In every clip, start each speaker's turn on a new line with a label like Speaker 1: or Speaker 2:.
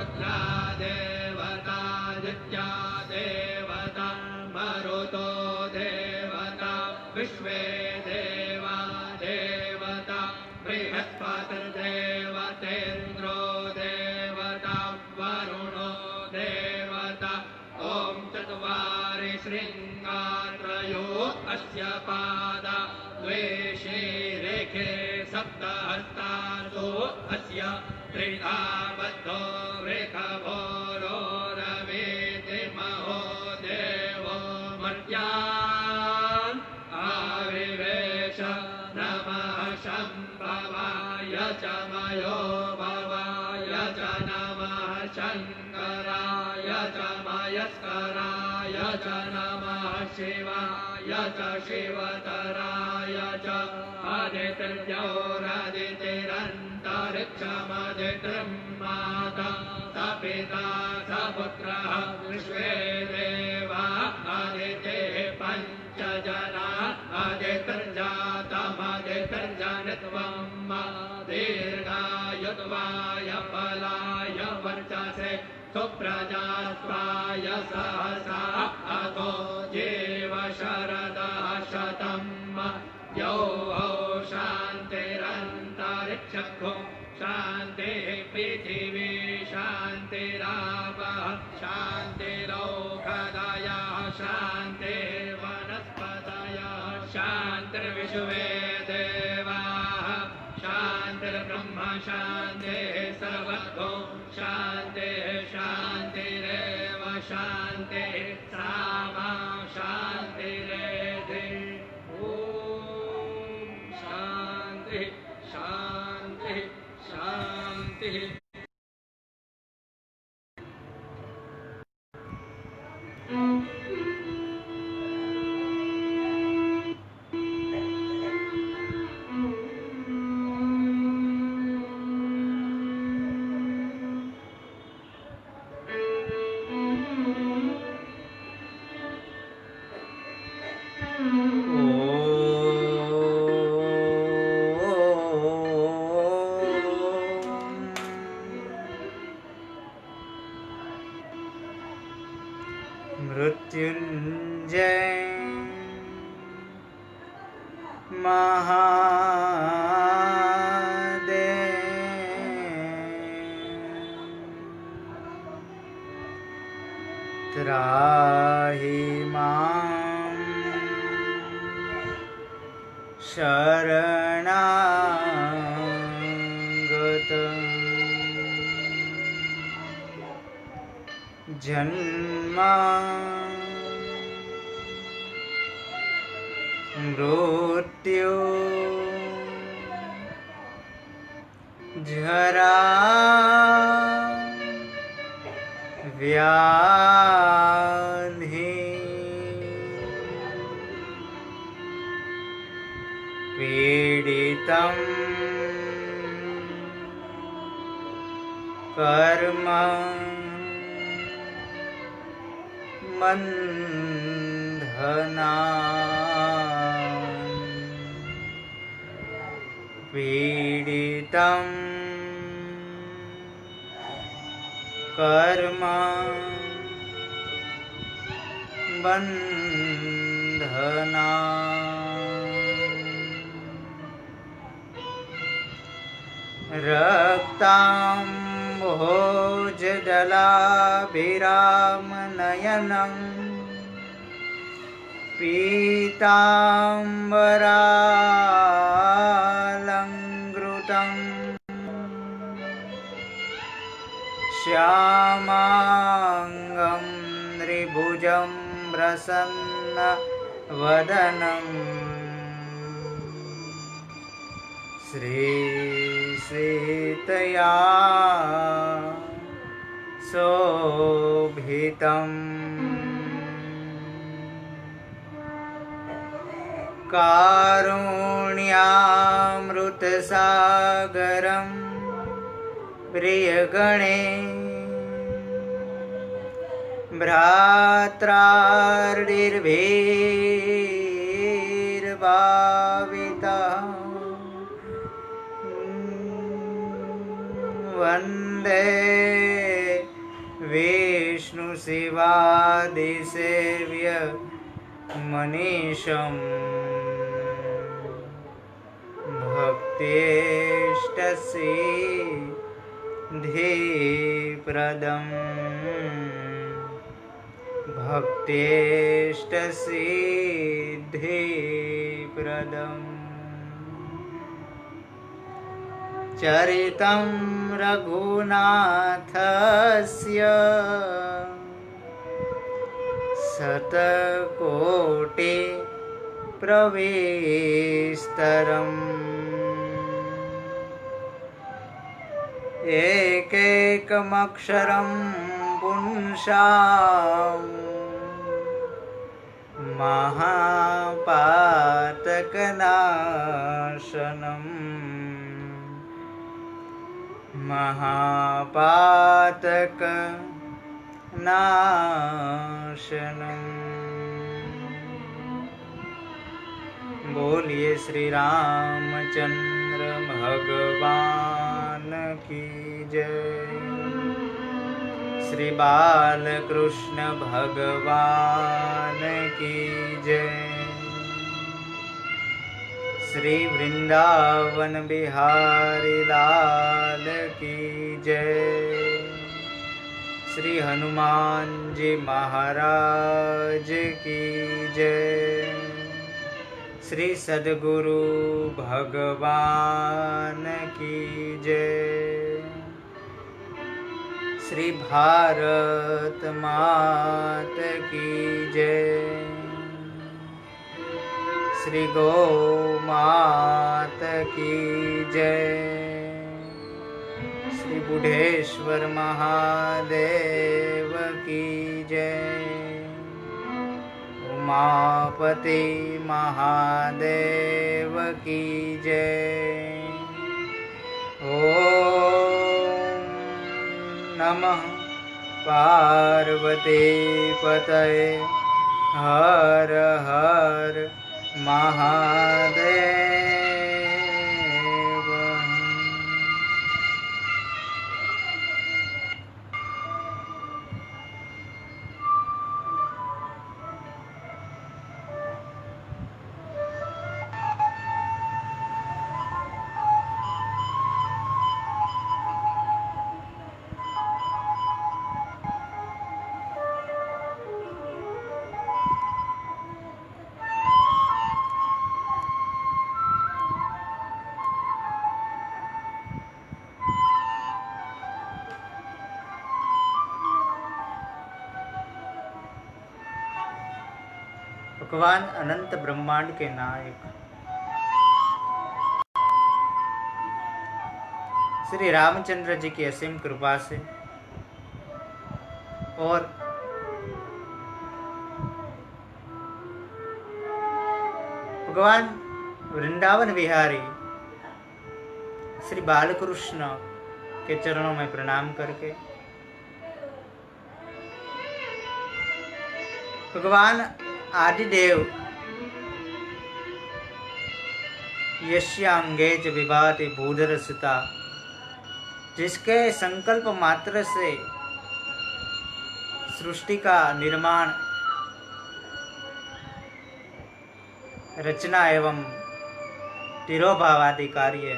Speaker 1: रुद्रा देवता दित्या देवता मरुतो देवता विश्वे देवा देवता बृहस्पतिर्देवतेन्द्रो देवता वरुणो देवता ॐ चत्वारि शृङ्गात्रयो अस्य पादा द्वे रेखे सप्तहस्तासो अस्य त्रिधा बद्धो वृषभोरो रवेति महो देवो मर्त्यान् आविवेश नमः शम्भवाय च मयो भवाय च नमः शङ्कराय च मयस्कराय च नमः शिवाय च शिवतराय च आदित्यौरादितिरन्तरिक्षमदितिं माता स पिता स पुत्रः विश्वे देवा आदितेः पञ्च जना आदितिर्जातमदितिर्जनित्वं दीर्घायुत्वाय फलाय वर्चसे सुप्रजास्वाय सहसा अतो जीव शरदः शतम् यो शान्तिरन्तरिक्षं शान्तिः पृथिवी शान्तिरापः शान्तिरौषधयः शान्तिर्वनस्पतयः शान्तिर्विश्वे देवाः शान्तिर्ब्रह्म शान्तिः सर्वतो शान्तिः शान्तिरेव शान्तिः सामा शान्तिरेधि ॐ शान्तिः शान्तिः शान्तिः
Speaker 2: मृत्युंजय महादेव त्राहि मां शरणागतं जन्मा मृत्यु जरा व्याधि पीडितं कर्म बन्धना पीडितं कर्म बन्धना रक्ताम्भोजदलाभिरामनयनं पीताम्बरालङ्कृतं श्यामाङ्गं त्रिभुजं प्रसन्नवदनं श्रीसीतया शोभितम् कारुण्यामृतसागरं प्रियगणे भ्रात्रार्दिर्भिर्भावितः वन्दे विष्णुशिवादिसेव्य मनीषम् भक्त्येष्टसिद्धिप्रदम् भक्त्येष्टसिद्धिप्रदम् चरितं रघुनाथस्य शतकोटि प्रविस्तरम् एकैकमक्षरं पुंसाम् महापातकनाशनम् महापातकनाशनम्। बोलिए श्री रामचंद्र भगवान की जय। श्री बालकृष्ण भगवान की जय। श्री वृंदावन बिहारी लाल की जय। श्री हनुमान जी महाराज की जय। श्री सद्गुरु भगवान की जय। श्री भारत मात की जय। श्री गौ मात की जय। श्री बुढ़ेश्वर महादेव की जय। उमापति महादेव की जय। ओम नमः पार्वती पतये हर हर महादेव। भगवान अनंत ब्रह्मांड के नायक श्री रामचंद्र जी की असीम कृपा से और भगवान वृंदावन विहारी श्री बालकृष्ण के चरणों में प्रणाम करके भगवान आदिदेव यस्यांगे च विभाति भूधरसुता, जिसके संकल्प मात्र से सृष्टि का निर्माण, रचना एवं तिरोभावादि कार्य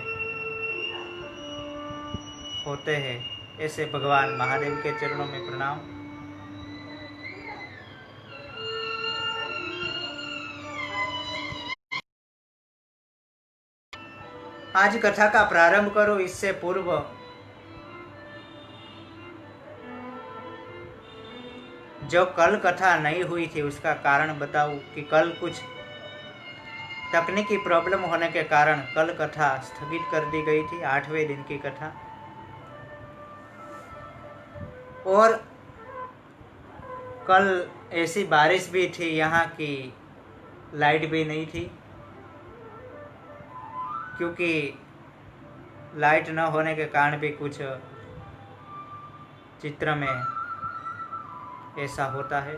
Speaker 2: होते हैं, ऐसे भगवान महादेव के चरणों में प्रणाम। आज कथा का प्रारंभ करो, इससे पूर्व जो कल कथा नहीं हुई थी उसका कारण बताऊं कि कल कुछ तकनीकी प्रॉब्लम होने के कारण कल कथा स्थगित कर दी गई थी, 8वें दिन की कथा। और कल ऐसी बारिश भी थी, यहाँ की लाइट भी नहीं थी, क्योंकि लाइट न होने के कारण भी कुछ चित्र में ऐसा होता है।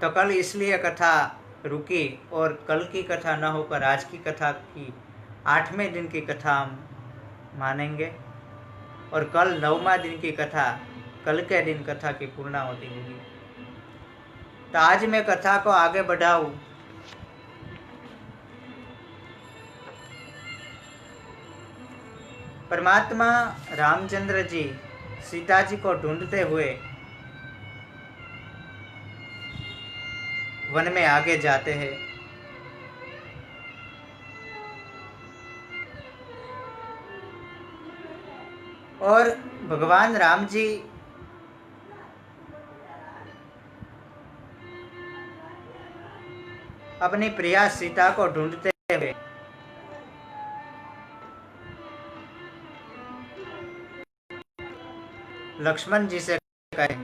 Speaker 2: तो कल इसलिए कथा रुकी और कल की कथा न होकर आज की कथा की 8वें दिन की कथा हम मानेंगे। और कल 9वां दिन की कथा, कल के दिन कथा की पूर्णाहुति होगी। तो आज मैं कथा को आगे बढ़ाऊं। परमात्मा रामचंद्र जी सीता जी को ढूंढते हुए वन में आगे जाते हैं। और भगवान राम जी अपनी प्रिया सीता को ढूंढते हुए लक्ष्मण जी से कहे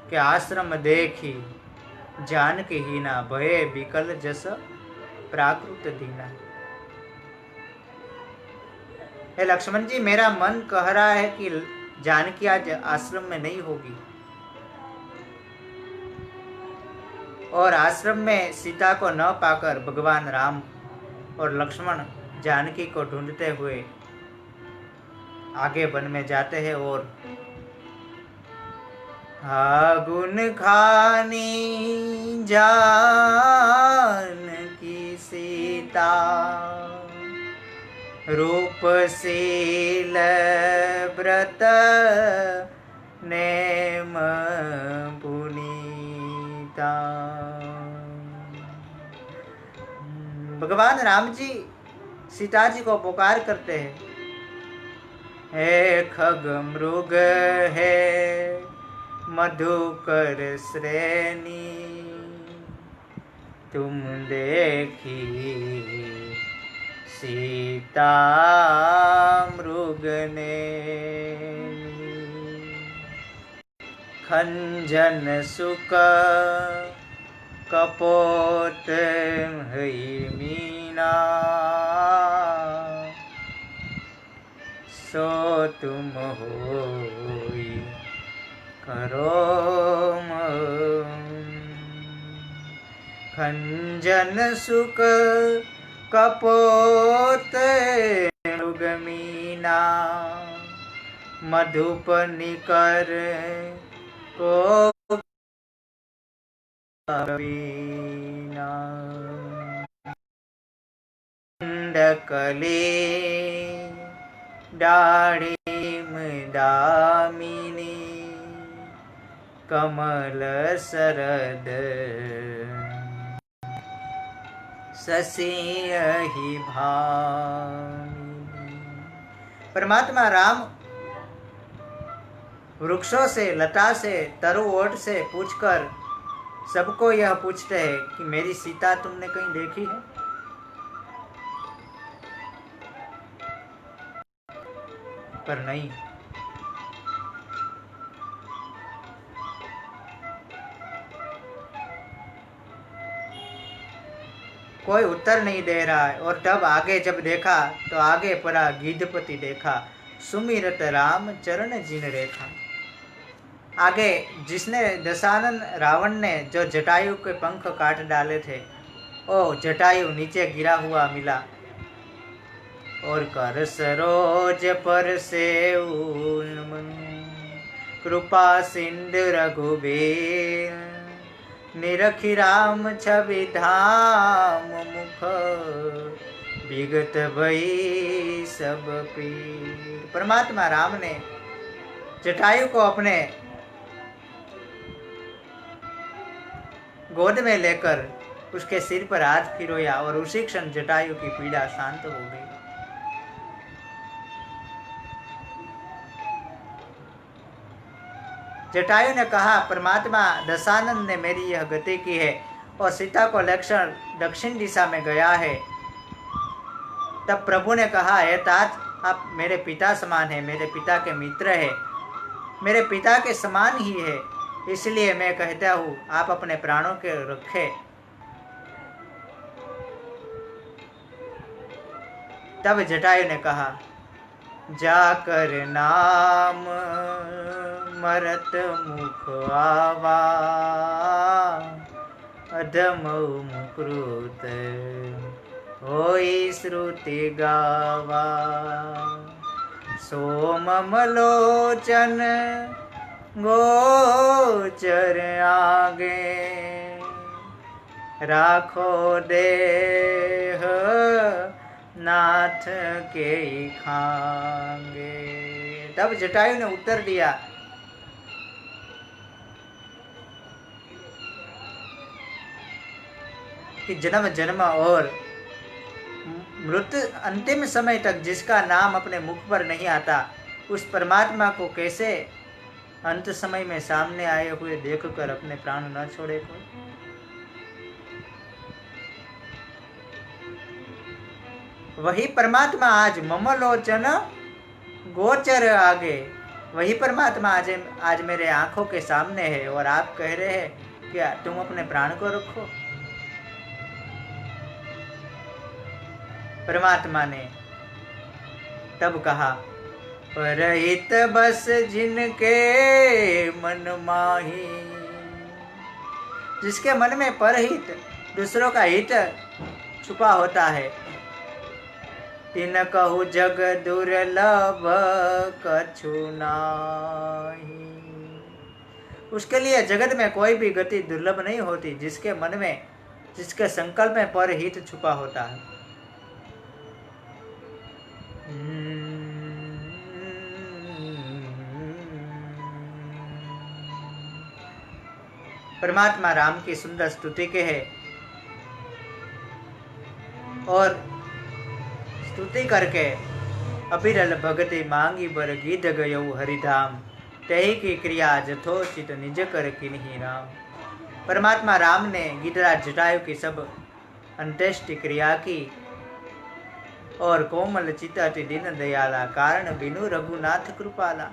Speaker 2: कि आश्रम देखी जानकी हीना, भये विकल जस प्राकृत दीना। हे लक्ष्मण जी, मेरा मन कह रहा है कि जानकी आज आश्रम में नहीं होगी, और आश्रम में सीता को न पाकर भगवान राम और लक्ष्मण जानकी को ढूंढते हुए आगे वन में जाते हैं। और आगुन खानी जानकी सीता, रूपशील व्रत नेम पुनीता। भगवान राम जी सीता जी को पुकार करते हैं, हे खग मृग है मधुकर श्रेणी, तुम देखी सीता मृगने। खंजन सुक कपोत हई मीना, सो तुम होई करो खंजन सुक कपोत मृगमीना, मधुप निकर को वीना। डकले दाढ़ीम दामिनी, कमल शरद शशि भामिनी। परमात्मा राम वृक्षों से, लता से, तरु ओट से पूछकर सबको यह पूछते हैं कि मेरी सीता तुमने कहीं देखी है? पर नहीं। कोई उत्तर नहीं दे रहा है। और तब आगे जब देखा तो आगे पड़ा गिद्धपति देखा, सुमिरत राम चरण जिन रेखा। आगे जिसने दशानन रावण ने जो जटायु के पंख काट डाले थे, ओ जटायु नीचे गिरा हुआ मिला। और कर सरोज पर से कृपा सिंधु रघुबीर, निरखी राम छवि धाम मुख, विगत भई सब पीर। परमात्मा राम ने जटायु को अपने गोद में लेकर उसके सिर पर हाथ फिरोया और उसी क्षण जटायु की पीड़ा शांत हो गई। जटायु ने कहा, परमात्मा दशानन ने मेरी यह गति की है और सीता को लेकर दक्षिण दिशा में गया है। तब प्रभु ने कहा, हे तात, आप मेरे पिता समान है, मेरे पिता के मित्र है, मेरे पिता के समान ही है, इसलिए मैं कहता हूँ आप अपने प्राणों के रखे। तब जटायु ने कहा, जाकर नाम मरत मुख आवा, अधम मुकृत होई श्रुति गावा। सोमलोचन गोचर आगे राखो देह नाथ के खांगे। तब जटायु ने उत्तर दिया कि जन्म जन्म और मृत्यु अंतिम समय तक जिसका नाम अपने मुख पर नहीं आता, उस परमात्मा को कैसे अंत समय में सामने आए हुए देखकर अपने प्राण न छोड़े कोई। वही परमात्मा आज ममलोचन गोचर आगे, वही परमात्मा आज मेरे आंखों के सामने है और आप कह रहे हैं क्या तुम अपने प्राण को रखो। परमात्मा ने तब कहा, परहित बस जिनके मन माही। जिसके मन में परहित दूसरों का हित छुपा होता है, तिन कहु जग दुर्लभ कछु नाही। उसके लिए जगत में कोई भी गति दुर्लभ नहीं होती जिसके मन में, जिसके संकल्प में परहित छुपा होता है। परमात्मा राम की सुंदर स्तुति के है और स्तुति करके अबिरल भगति मांगी बर गीत गयो हरिधाम, तही की क्रिया जथोचित निज कर किन्हीं राम। परमात्मा राम ने गिरिराज जटायु की सब अंत्येष्टि क्रिया की और कोमल चित अति दीन दयाला, कारण बिनु रघुनाथ कृपाला।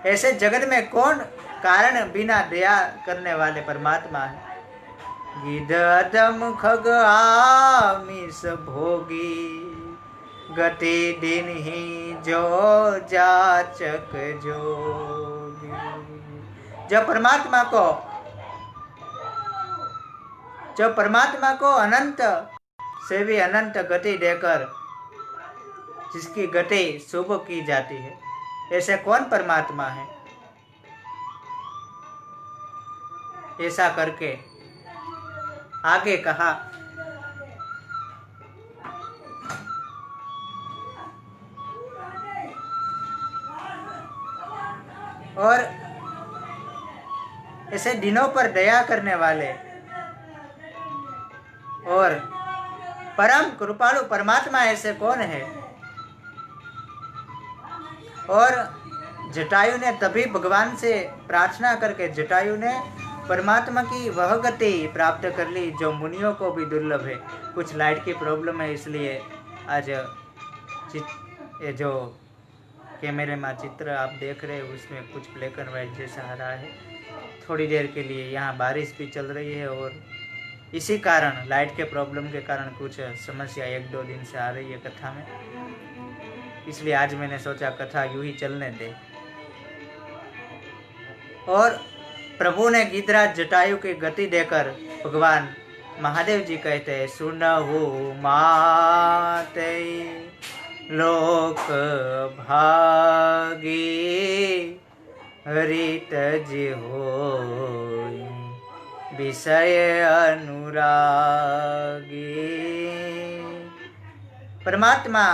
Speaker 2: ऐसे जगत में कौन कारण बिना दया करने वाले परमात्मा है। गिदधम खग आमिष भोगी, गति दिन ही जो जाचक जोगी। जब परमात्मा को अनंत से भी अनंत गति देकर जिसकी गति शुभ की जाती है, ऐसे कौन परमात्मा है। ऐसा करके आगे कहा, और ऐसे दिनों पर दया करने वाले और परम कृपालु परमात्मा ऐसे कौन है। और जटायु ने तभी भगवान से प्रार्थना करके जटायु ने परमात्मा की वह गति प्राप्त कर ली जो मुनियों को भी दुर्लभ है। कुछ लाइट की प्रॉब्लम है, इसलिए आज ये जो कैमरे में चित्र आप देख रहे हैं उसमें कुछ ब्लैक एंड वाइट जैसा आ रहा है। थोड़ी देर के लिए यहाँ बारिश भी चल रही है और इसी कारण लाइट के प्रॉब्लम के कारण कुछ समस्या 1-2 दिन से आ रही है कथा में, इसलिए आज मैंने सोचा कथा यूं ही चलने दे। और प्रभु ने गिरिराज जटायु की गति देकर भगवान महादेव जी कहते हैं, सुनहु माते लोक भागी, हरित जी होई विषय अनुरागी। परमात्मा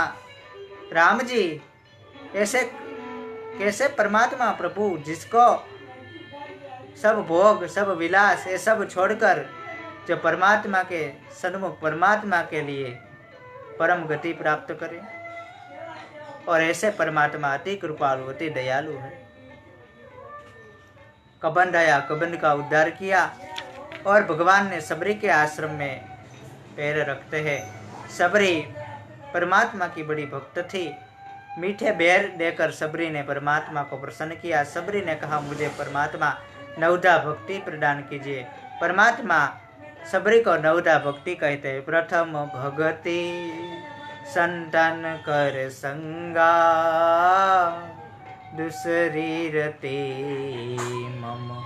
Speaker 2: राम जी ऐसे कैसे परमात्मा प्रभु जिसको सब भोग सब विलास ये सब छोड़कर जो परमात्मा के सन्मुख परमात्मा के लिए परम गति प्राप्त करे। और ऐसे परमात्मा अति कृपालु अति दयालु है। कबंध आया, कबंध का उद्धार किया और भगवान ने सबरी के आश्रम में पैर रखते हैं। सबरी परमात्मा की बड़ी भक्त थी। मीठे बेर देकर सबरी ने परमात्मा को प्रसन्न किया। सबरी ने कहा, मुझे परमात्मा नवधा भक्ति प्रदान कीजिए। परमात्मा सबरी को नवधा भक्ति कहते हैं। प्रथम भगति संतन कर संगा, दूसरी रति मम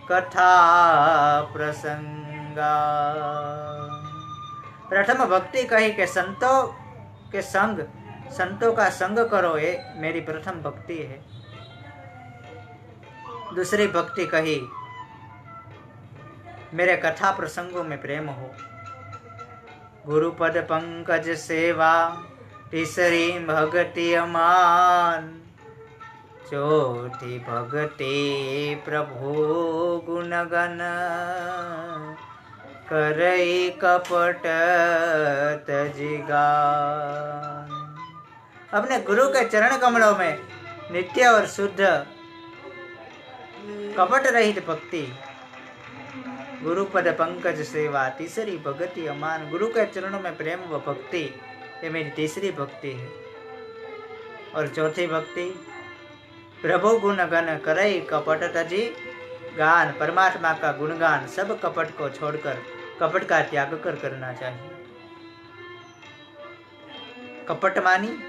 Speaker 2: कथा प्रसंगा। गंगा। प्रथम भक्ति कही कि संतों के संग, संतों का संग करो, ये मेरी प्रथम भक्ति है। दूसरी भक्ति कही मेरे कथा प्रसंगों में प्रेम हो। गुरुपद पंकज सेवा, तीसरी भक्ति अमान, चौथी भक्ति प्रभु गुणगन, करई कपट तजिगान। अपने गुरु के चरण कमलों में नित्य और शुद्ध कपट रहित भक्ति, गुरुपद पंकज सेवा, तीसरी भक्ति अमान। गुरु के चरणों में प्रेम व भक्ति, ये मेरी तीसरी भक्ति है। और चौथी भक्ति प्रभु गुणगन, करई कपट तजी गान, परमात्मा का गुणगान सब कपट को छोड़कर, कपट का त्याग कर करना चाहिए। कपट मानी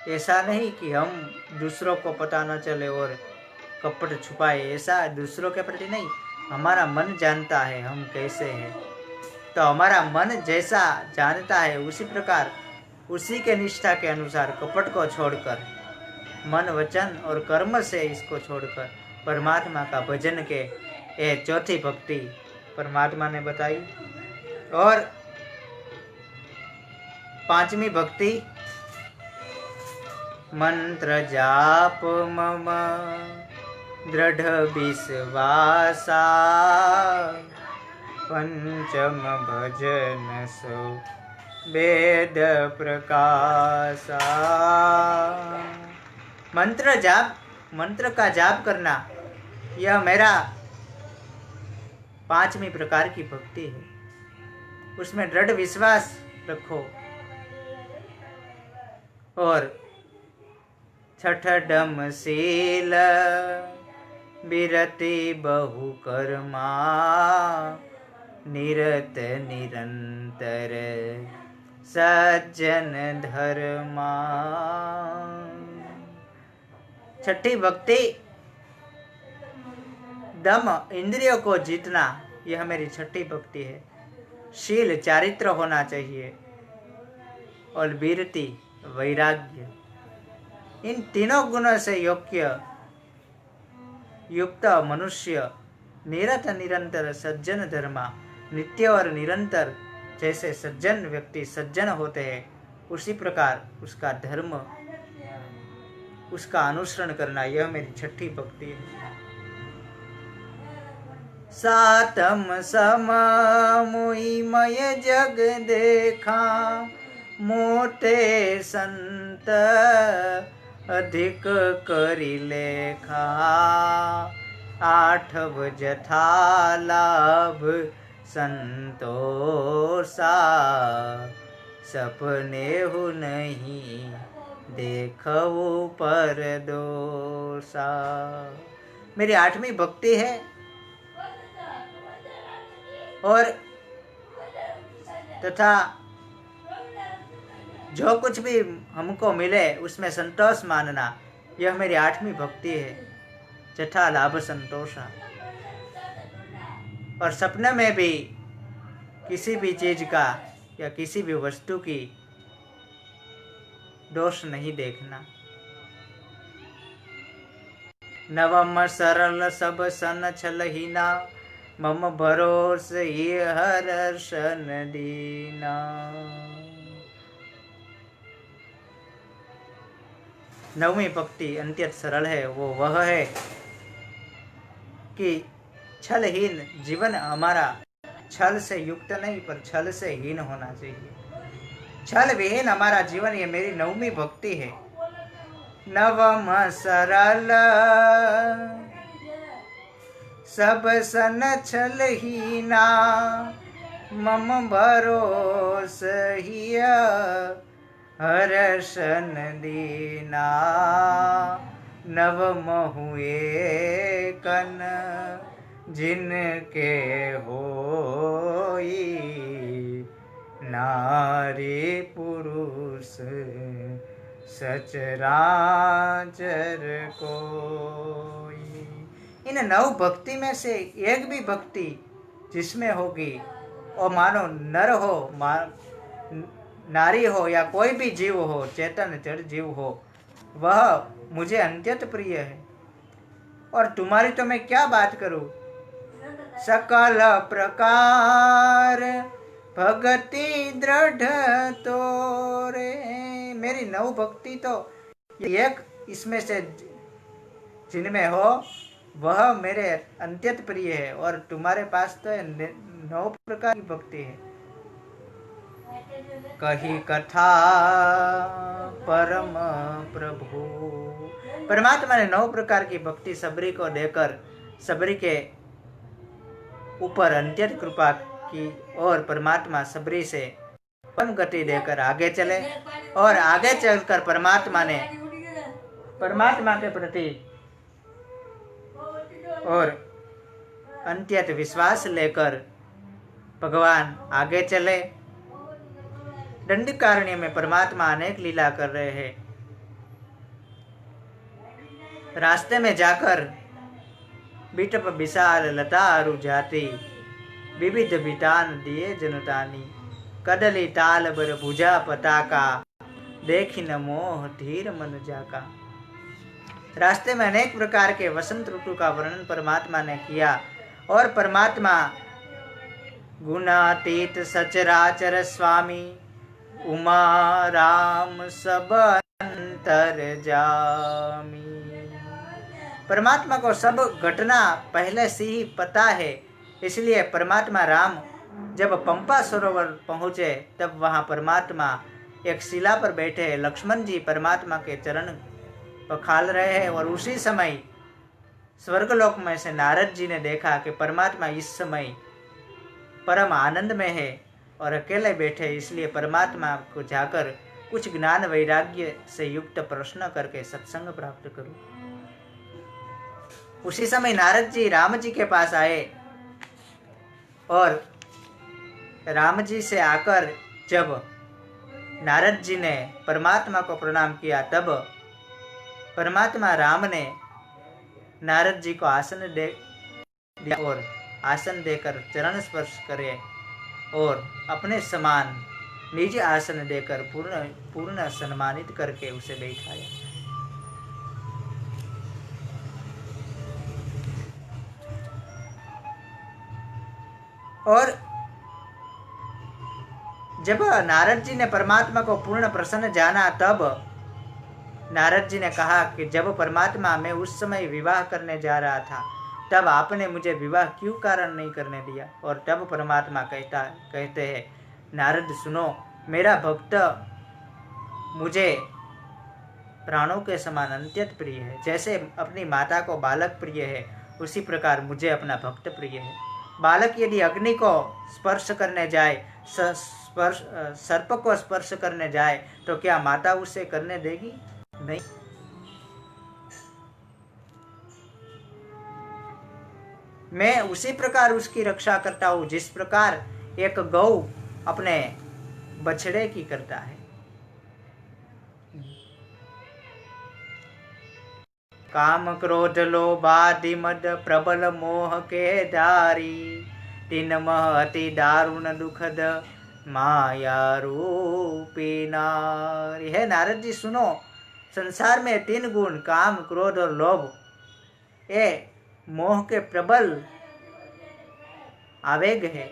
Speaker 2: ऐसा नहीं कि हम दूसरों को पता न चले और कपट छुपाए, ऐसा दूसरों के प्रति नहीं। हमारा मन जानता है हम कैसे हैं, तो हमारा मन जैसा जानता है उसी प्रकार, उसी के निष्ठा के अनुसार कपट को छोड़कर, मन वचन और कर्म से इसको छोड़कर परमात्मा का भजन के, ये चौथी भक्ति परमात्मा ने बताई। और पांचवी भक्ति मंत्र जाप मम दृढ़ विश्वासा, पंचम भजन सो वेद प्रकाशा। मंत्र जाप, मंत्र का जाप करना, यह मेरा पांचवी प्रकार की भक्ति है। उसमें दृढ़ विश्वास रखो। और छठडम शील विरति बहु कर्मा, निरत निरंतर सज्जन धर्मा। छठी भक्ति दम, इंद्रियों को जीतना, यह मेरी छठी भक्ति है। शील, चारित्र होना चाहिए। और विरति, वैराग्य, इन तीनों गुणों से युक्त मनुष्य निरत निरंतर सज्जन धर्मा, नित्य और निरंतर जैसे सज्जन व्यक्ति सज्जन होते हैं, उसी प्रकार उसका धर्म, उसका अनुसरण करना, यह मेरी छठी भक्ति है। सातम सम मोहिमय जग देखा, मोटे संत अधिक करी लेखा। आठव जथा लाभ संतोषा, सपने हु नहीं देखो पर दोषा। मेरी आठवीं भक्ति है। और तथा जो कुछ भी हमको मिले उसमें संतोष मानना, यह मेरी आठवीं भक्ति है। जथा लाभ संतोषा। और सपने में भी किसी भी चीज का या किसी भी वस्तु की दोष नहीं देखना। नवम सरल सब सन छलहीना, मम भरोस ही हर्षन दीना। नवमी भक्ति अत्यंत सरल है। वो वह है कि छलहीन जीवन हमारा, छल से युक्त नहीं पर छल से हीन होना चाहिए। छल विहीन हमारा जीवन, ये मेरी नवमी भक्ति है। नवम सरल सब सन छलहीना, मम भरोस हिय हर्षन दीना। नव हुए कन जिनके होई, नारी पुरुष सचराचर कोई। इन 9 भक्ति में से एक भी भक्ति जिसमें होगी, और मानो नर हो, नारी हो या कोई भी जीव हो, चेतन जड़ जीव हो, वह मुझे अत्यंत प्रिय है। और तुम्हारी तो मैं क्या बात करूं। सकल प्रकार भक्ति दृढ़ तोरे, मेरी 9 भक्ति तो एक इसमें से जिनमें हो वह मेरे अत्यंत प्रिय है, और तुम्हारे पास तो 9 प्रकार की भक्ति है। कही कथा परम प्रभु, परमात्मा ने 9 प्रकार की भक्ति सबरी को देकर सबरी के ऊपर अत्यंत कृपा की, और परमात्मा सबरी से परम गति देकर आगे चले, और आगे चलकर परमात्मा ने परमात्मा के प्रति और अत्यंत विश्वास लेकर भगवान आगे चले। दंडकारण्य में परमात्मा अनेक लीला कर रहे हैं। रास्ते में जाकर बिटप विशाल लता अरु जाति, विविध बितान दिए जनतानी, कदली ताल बर भुजा पताका, देखी न मोह धीर मन जाका। रास्ते में अनेक प्रकार के वसंत ऋतु का वर्णन परमात्मा ने किया, और परमात्मा गुणातीत सचराचर स्वामी, उमा राम सब अंतर जामी। परमात्मा को सब घटना पहले से ही पता है, इसलिए परमात्मा राम जब पंपा सरोवर पहुंचे तब वहां परमात्मा एक शिला पर बैठे हैं। लक्ष्मण जी परमात्मा के चरण पखाल रहे हैं, और उसी समय स्वर्गलोक में से नारद जी ने देखा कि परमात्मा इस समय परम आनंद में है और अकेले बैठे, इसलिए परमात्मा को जाकर कुछ ज्ञान वैराग्य से युक्त प्रश्न करके सत्संग प्राप्त करूं। उसी समय नारद जी राम जी के पास आए, और राम जी से आकर जब नारद जी ने परमात्मा को प्रणाम किया, तब परमात्मा राम ने नारद जी को आसन दे दिया, और आसन देकर चरण स्पर्श करे, और अपने समान निज आसन देकर पूर्ण सम्मानित करके उसे बैठाया। और जब नारद जी ने परमात्मा को पूर्ण प्रसन्न जाना, तब नारद जी ने कहा कि जब परमात्मा मैं उस समय विवाह करने जा रहा था, तब आपने मुझे विवाह क्यों कारण नहीं करने दिया। और तब परमात्मा कहते हैं, नारद सुनो, मेरा भक्त मुझे प्राणों के समान अत्यंत प्रिय है। जैसे अपनी माता को बालक प्रिय है, उसी प्रकार मुझे अपना भक्त प्रिय है। बालक यदि अग्नि को स्पर्श करने जाए, सर्प को स्पर्श करने जाए, तो क्या माता उसे करने देगी? नहीं। मैं उसी प्रकार उसकी रक्षा करता हूं जिस प्रकार एक गौ अपने बछड़े की करता है। काम क्रोध लोभ आदि मद प्रबल मोह के धारी, तीन मह अति दारुण दुखद माया रूपी नारी। है नारद जी सुनो, संसार में 3 गुण काम क्रोध और लोभ, ये मोह के प्रबल आवेग है।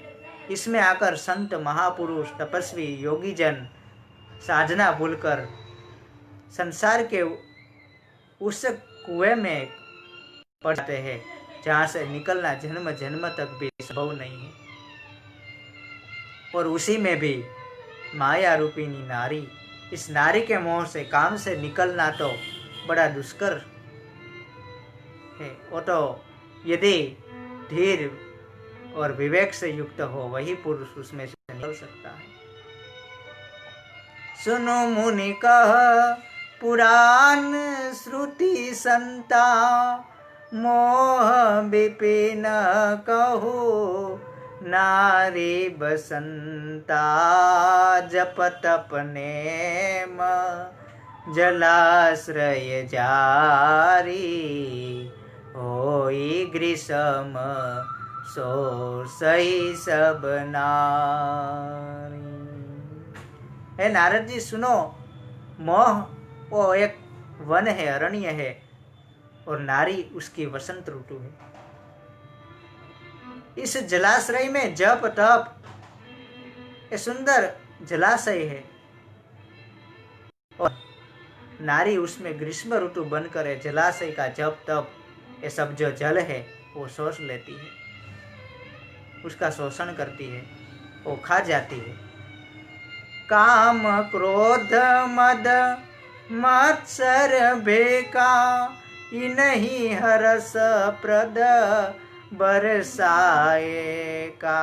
Speaker 2: इसमें आकर संत महापुरुष तपस्वी योगी जन साधना भूलकर संसार के उस कुएं में पड़ते हैं जहां से निकलना जन्म जन्म तक भी संभव नहीं है। और उसी में भी माया रूपिणी नारी, इस नारी के मोह से काम से निकलना तो बड़ा दुष्कर है। वो तो यदि धीर और विवेक से युक्त हो, वही पुरुष उसमें से निकल सकता है। सुनो मुनि कह पुराण श्रुति संता, मोह विपिन कहू नारी बसंता, जप तप नेम जलाश्रय जारी, होई ग्रीष्म सो सही सब नारी। हे नारद जी सुनो, मोह वो एक वन है, अरण्य है, और नारी उसकी वसंत ऋतु है। इस जलाशय में जप तप, ये सुंदर जलाशय है, और नारी उसमें ग्रीष्म ऋतु बनकर है। जलाशय का जप तप ये सब जो जल है वो शोष लेती है, उसका शोषण करती है, वो खा जाती है। काम क्रोध मद मत्सर बेका, इन्हीं हरस प्रद बरसाए का।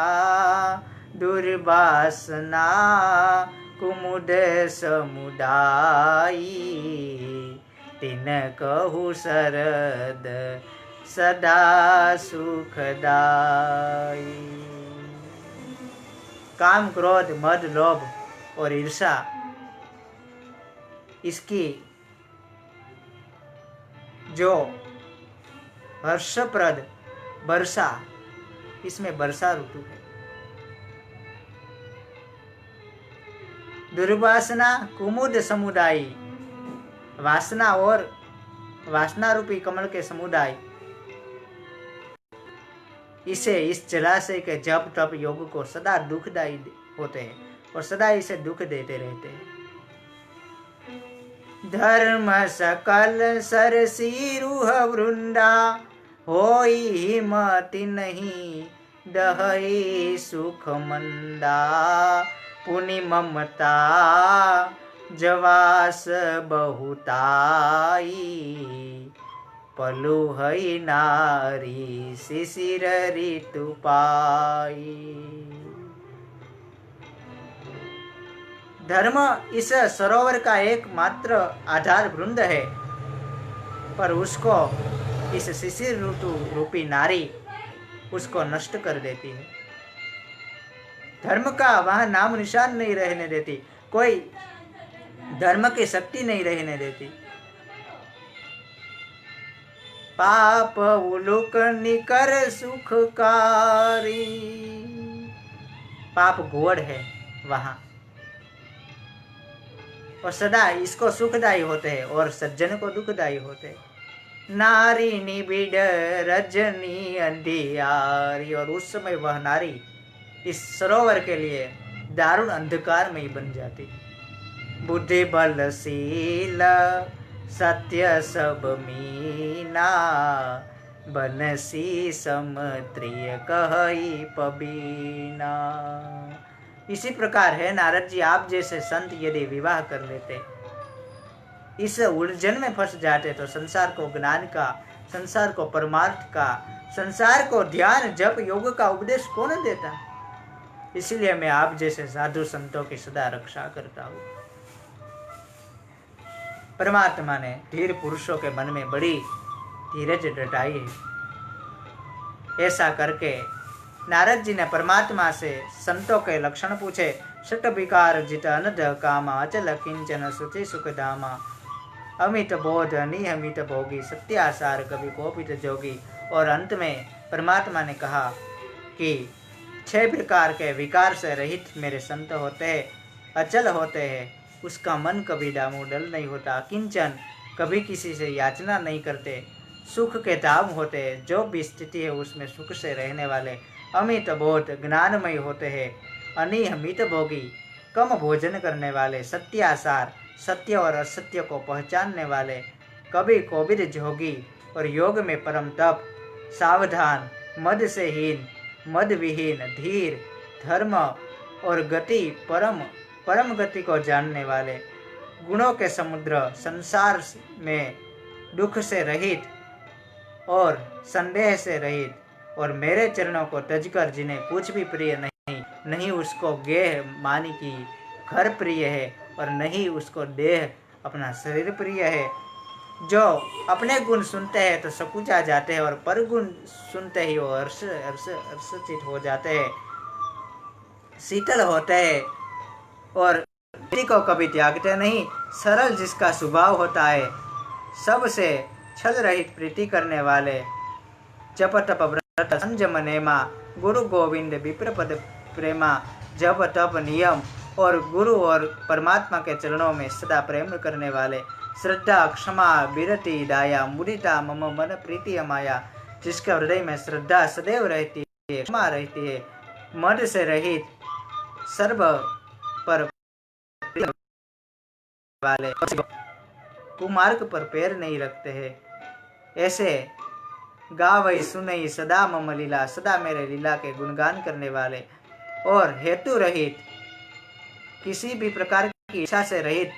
Speaker 2: दुर्वासना कुमुद समुदायी, तिन कहु शरद सदा सुखदाई। काम क्रोध मद लोभ और ईर्षा, इसकी जो हर्षप्रद वर्षा, इसमें वर्षा ऋतु है। दुर्वासना कुमुद समुदाय, वासना और वासना रूपी कमल के समुदाय, इसे इस जलाशय के जप तप योग को सदा दुखदायी होते हैं और सदा इसे दुख देते रहते हैं। धर्म सकल सरसी रूह वृंदा, होई मति नहीं दहई सुख मंदा। पुनि ममता जवास बहुताई, पलु हई नारी शिशिर ऋतु पाई। धर्म इस सरोवर का एकमात्र आधार वृंद है, पर उसको इस शिशिर ऋतु रूपी नारी उसको नष्ट कर देती है। धर्म का वहां नाम निशान नहीं रहने देती, कोई धर्म की शक्ति नहीं रहने देती। पाप उलुक निकर सुखकारी, पाप घोड़ है वहां, और सदा इसको सुखदायी होते हैं और सज्जन को दुखदायी होते हैं। नारी निबिड़ रजनी अंधियारी, और उस समय वह नारी इस सरोवर के लिए दारुण अंधकार में ही बन जाती। बुद्धि बलशील सत्य सब मीना, बनसी समत्रिय कहई पबीना। इसी प्रकार है नारद जी, आप जैसे संत यदि विवाह कर लेते, इस उलझन में फंस जाते, तो संसार को ज्ञान का, संसार को परमार्थ का, संसार को ध्यान जप योग का उपदेश कौन देता। इसलिए मैं आप जैसे साधु संतों की सदा रक्षा करता हूँ। परमात्मा ने धीर पुरुषों के मन में बड़ी धीरज डटाई है। ऐसा करके नारद जी ने परमात्मा से संतों के लक्षण पूछे। षट विकार जित अनध कामा, अचल किंचन सुचि सुख धामा। अमित बोध नियमित भोगी, सत्यासार कवि कोपित जोगी। और अंत में परमात्मा ने कहा कि 6 प्रकार के विकार से रहित मेरे संत होते हैं, अचल होते हैं, उसका मन कभी डामाडोल नहीं होता, किंचन कभी किसी से याचना नहीं करते, सुख के धाम होते हैं, जो भी स्थिति है उसमें सुख से रहने वाले, अमित बोध ज्ञानमय होते हैं, अनियमित भोगी कम भोजन करने वाले, सत्यासार सत्य और असत्य को पहचानने वाले, कभी कोविद जोगी और योग में परम तप, सावधान, मद से हीन, मद विहीन, धीर, धर्म और गति, परम गति को जानने वाले, गुणों के समुद्र, संसार में दुख से रहित और संदेह से रहित, और मेरे चरणों को तजकर जिन्हें कुछ भी प्रिय नहीं उसको गेह मानी की घर प्रिय है, और नहीं उसको देह अपना शरीर प्रिय है। जो अपने गुण सुनते हैं तो सकुचा जाते हैं, और पर गुण सुनते ही वो हर्षचित हो जाते हैं, शीतल होते हैं, और प्रीति को कभी त्यागते नहीं। सरल जिसका स्वभाव होता है, सबसे छल रहित प्रीति करने वाले, जप तप व्रत संयम नेमा, गुरु गोविंद विप्र पद प्रेमा। जप तप नियम और गुरु और परमात्मा के चरणों में सदा प्रेम करने वाले। श्रद्धा क्षमा बिरति दाया, मुदिता मम मन प्रीति अमाया। जिसके हृदय में श्रद्धा सदैव रहती है, क्षमा रहती है, मद से रहित, सर्व पर वाले, कुमार्ग पर पैर नहीं रखते हैं, ऐसे गावई सुनई सदा मम लीला, सदा मेरे लीला के गुणगान करने वाले। और हेतु रहित, किसी भी प्रकार की इच्छा से रहित,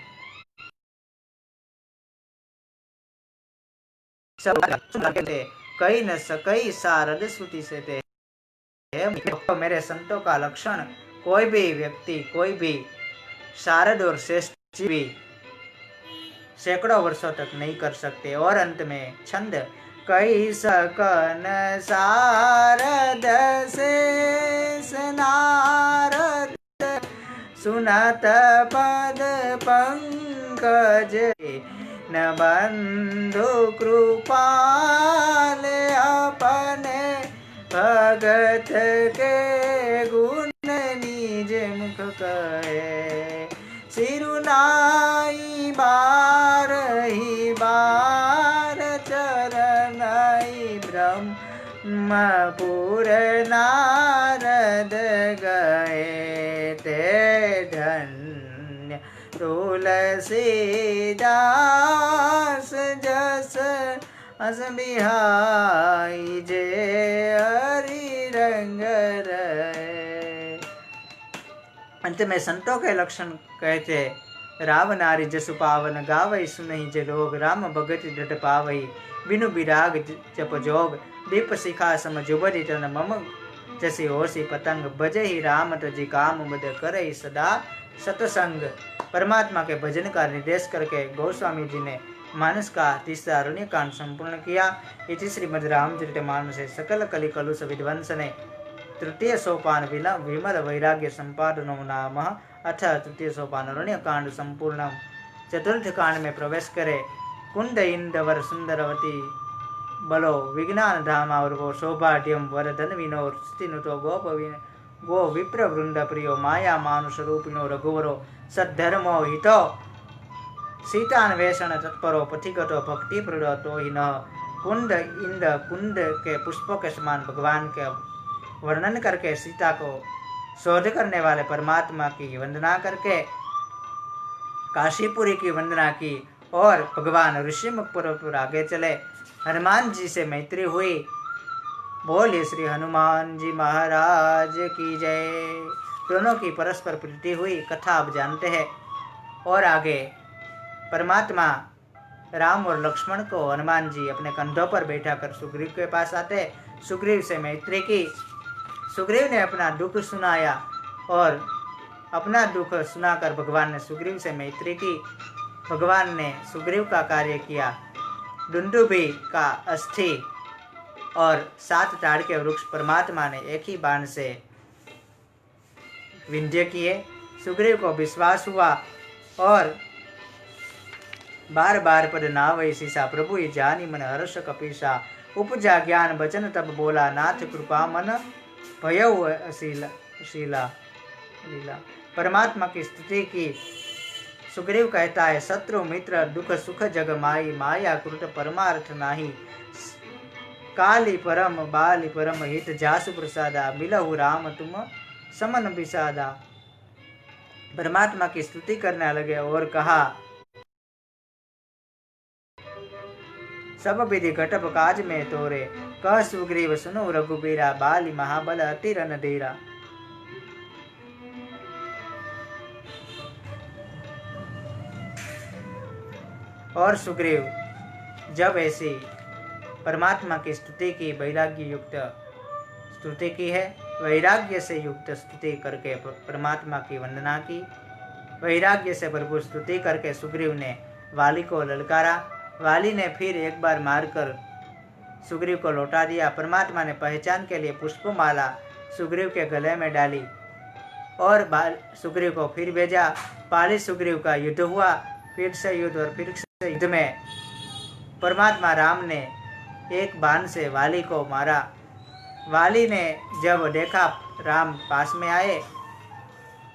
Speaker 2: कई न सकई सारद श्रुति से थे। मेरे संतों का लक्षण कोई भी व्यक्ति, कोई भी शारद और श्रेष्ठ जीवी सैकड़ों वर्षों तक नहीं कर सकते। और अंत में छंद, कई सकन सारद शेष नारद, सुनत पद पंकज, न बंधु कृपाल अपने भगत के गुण निज मुख कहे। सिरुनाई बार ही बार चरनाई ब्रह्मपुर नारद गए। ते धन्य तुलसी दास जस अस बिहाई, जे हरि रंग रहे। अंत में संतों के लक्षण कहते, राव नारी जसु पावन, गावई सुनहि जे लोग, राम भगत डट पावई, बिनु विराग जप जोग, दीप शिखा सम जुबरी तन, मम जसी होसी पतंग, भजे ही राम तजी काम मद, करे सदा सतसंग। परमात्मा के भजन का निर्देश करके गोस्वामी जी ने मानस का तीसरा अरण्य कांड संपूर्ण किया। इति श्रीमद् रामचरितमानस से सकल कलि कलुष विध्वंसने तृतीय सोपान विमल वैराग्य संपादनो नाम। अथ तृतीय सोपान अरण्य कांड संपूर्ण। चतुर्थ कांड में प्रवेश करे। कुंद इंदवर सुंदरवती बलो, विज्ञान धामा और वो सौभाग्यम वर धन विनो स्थिनुतो गो विप्र वृंद प्रियो, माया मानुष रूपिणो रघुवरो, सद्धर्मो हितो सीतान्वेषण तत्परो, पथिगतो भक्ति प्रदतो ही न। कुंद इंद कुंद के पुष्पों के समान भगवान के वर्णन करके सीता को शोध करने वाले परमात्मा की वंदना करके काशीपुरी की वंदना की और भगवान ऋषिमुख पर्वत पर आगे चले। हनुमान जी से मैत्री हुई। बोलिए श्री हनुमान जी महाराज की जय। दोनों की परस्पर प्रीति हुई, कथा आप जानते हैं। और आगे परमात्मा राम और लक्ष्मण को हनुमान जी अपने कंधों पर बैठा कर सुग्रीव के पास आते, सुग्रीव से मैत्री की। सुग्रीव ने अपना दुख सुनाया और अपना दुख सुनाकर भगवान ने सुग्रीव से मैत्री की। भगवान ने सुग्रीव का कार्य किया। दुंदुभी का अस्थि और 7 ताड़ के वृक्ष परमात्मा ने एक ही बाण से विंध्य किए। सुग्रीव को विश्वास हुआ और बार बार पद नावै सीसा, प्रभु ये जानी मन हर्ष कपीसा। उपजा ज्ञान बचन तब बोला, नाथ कृपा मन भयउ शीला। परमात्मा की स्तुति की। सुग्रीव कहता है, शत्रु मित्र दुख सुख जग माई, माया कृत परमार्थ नाही। काली परम बाली परम हित, जासु प्रसादा, मिलहु राम तुम समन विषादा। परमात्मा की स्तुति करने लगे और कहा, सब विधि घटप काज में तोरे, कह सुग्रीव सुनो रघुबीरा, बाली महाबल अति रणधीरा। और सुग्रीव जब ऐसी परमात्मा की स्तुति की, वैराग्य युक्त स्तुति की है, वैराग्य से युक्त स्तुति करके परमात्मा की वंदना की, वैराग्य से भरपूर स्तुति करके सुग्रीव ने वाली को ललकारा। वाली ने फिर एक बार मारकर सुग्रीव को लौटा दिया। परमात्मा ने पहचान के लिए पुष्पमाला सुग्रीव के गले में डाली और सुग्रीव को फिर भेजा। पाली सुग्रीव का युद्ध हुआ, फिर से युद्ध, और फिर से युद्ध में परमात्मा राम ने एक बाण से वाली को मारा। वाली ने जब देखा राम पास में आए,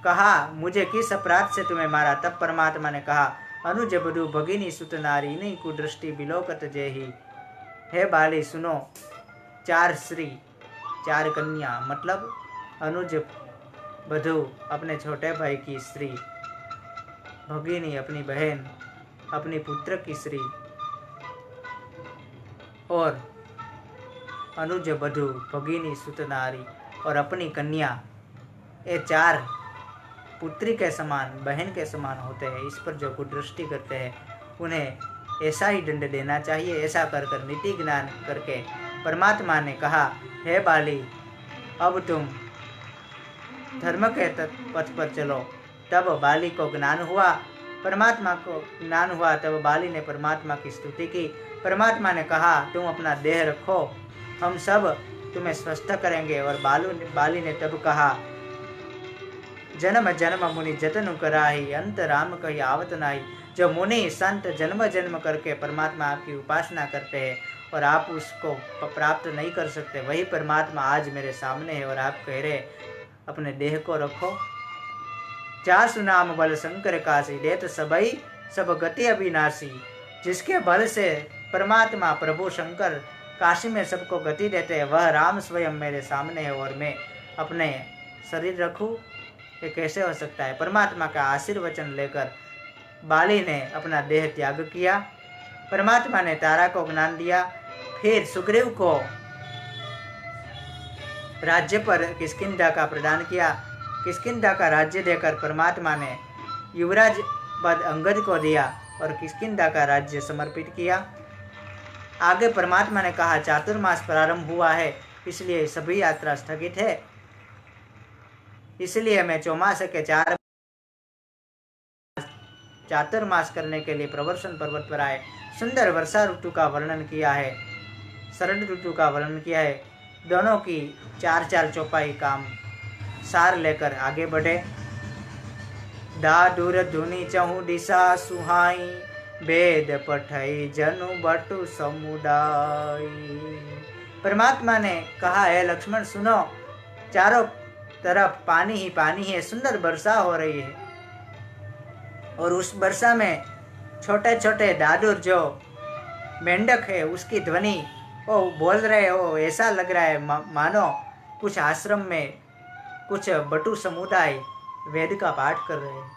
Speaker 2: कहा मुझे किस अपराध से तुम्हें मारा। तब परमात्मा ने कहा अनुज बधु भगिनी सुत नारी नहीं कुदृष्टि बिलोकत जेही। हे बाली सुनो, 4 स्त्री 4 कन्या, मतलब अनुज बधु अपने छोटे भाई की स्त्री, भगिनी अपनी बहन, अपनी पुत्र की स्त्री और अनुज बधु भगिनी सुत नारी और अपनी कन्या, ये 4 पुत्री के समान, बहन के समान होते हैं। इस पर जो कुदृष्टि करते हैं उन्हें ऐसा ही दंड देना चाहिए। ऐसा कर कर नीति ज्ञान करके परमात्मा ने कहा हे बाली, अब तुम धर्म के पथ पर चलो। तब बाली को ज्ञान हुआ, परमात्मा को ज्ञान हुआ। तब बाली ने परमात्मा की स्तुति की। परमात्मा ने कहा तुम अपना देह रखो, हम सब तुम्हें स्वस्थ करेंगे। और बाली ने तब कहा जन्म जन्म मुनि जतन कराही, अंत राम कही आवत नाही। जो मुनि संत जन्म जन्म करके परमात्मा की उपासना करते हैं और आप उसको प्राप्त नहीं कर सकते, वही परमात्मा आज मेरे सामने है और आप कह रहे अपने देह को रखो। जासु नाम बल शंकर काशी, देत सबई सब गति अविनाशी। जिसके बल से परमात्मा प्रभु शंकर काशी में सबको गति देते हैं, वह राम स्वयं मेरे सामने है और मैं अपने शरीर रखूं, ये कैसे हो सकता है। परमात्मा का आशीर्वचन लेकर बाली ने अपना देह त्याग किया। परमात्मा ने तारा को ज्ञान दिया। फिर सुग्रीव को राज्य पर किष्किंधा का प्रदान किया। किष्किंधा का राज्य देकर परमात्मा ने युवराज पद अंगद को दिया और किष्किंधा का राज्य समर्पित किया। आगे परमात्मा ने कहा चातुर्मास प्रारंभ हुआ है, इसलिए सभी यात्रा स्थगित है। इसलिए मैं चौमासे के 4 चातुर्मास करने के लिए प्रवर्षण पर्वत पर आए। सुंदर वर्षा ऋतु का वर्णन किया है, शरद ऋतु का वर्णन किया है। दोनों की 4-4 चौपाई काम सार लेकर आगे बढ़े। दादुर धुनी चहु दिशा सुहाई, वेद पठई जनु बटु समुदाय। परमात्मा ने कहा है लक्ष्मण सुनो, चारों तरफ पानी ही पानी है, सुंदर वर्षा हो रही है और उस वर्षा में छोटे छोटे दादुर जो मेंढक है उसकी ध्वनि वो बोल रहे हो, ऐसा लग रहा है मानो कुछ आश्रम में कुछ बटु समुदाय वेद का पाठ कर रहे हैं।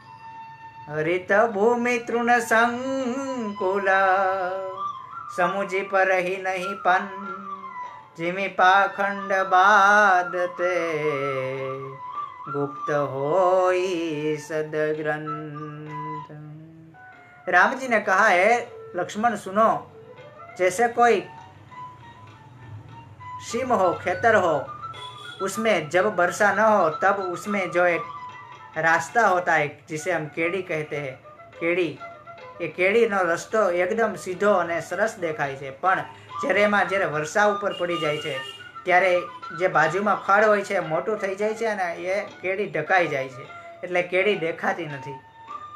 Speaker 2: हरित भूमि तृण संकुल, समुझी पर ही नहीं पन, जिमि पाखंड बादते, गुप्त होई सदग्रंथ। राम जी ने कहा है लक्ष्मण सुनो, जैसे कोई सीम हो, खेतर हो, उसमें जब वर्षा न हो तब उसमें जो एक रास्ता होता है जिसे हम केड़ी कहते हैं, केड़ी, એ કેડીનો રસ્તો એકદમ સીધો અને સરસ દેખાય છે, પણ જ્યારે વર્ષા ઉપર પડી જાય છે ત્યારે જે બાજુમાં ખડ હોય છે મોટું થઈ જાય છે અને એ કેડી ઢકાઈ જાય છે, એટલે કેડી દેખાતી નથી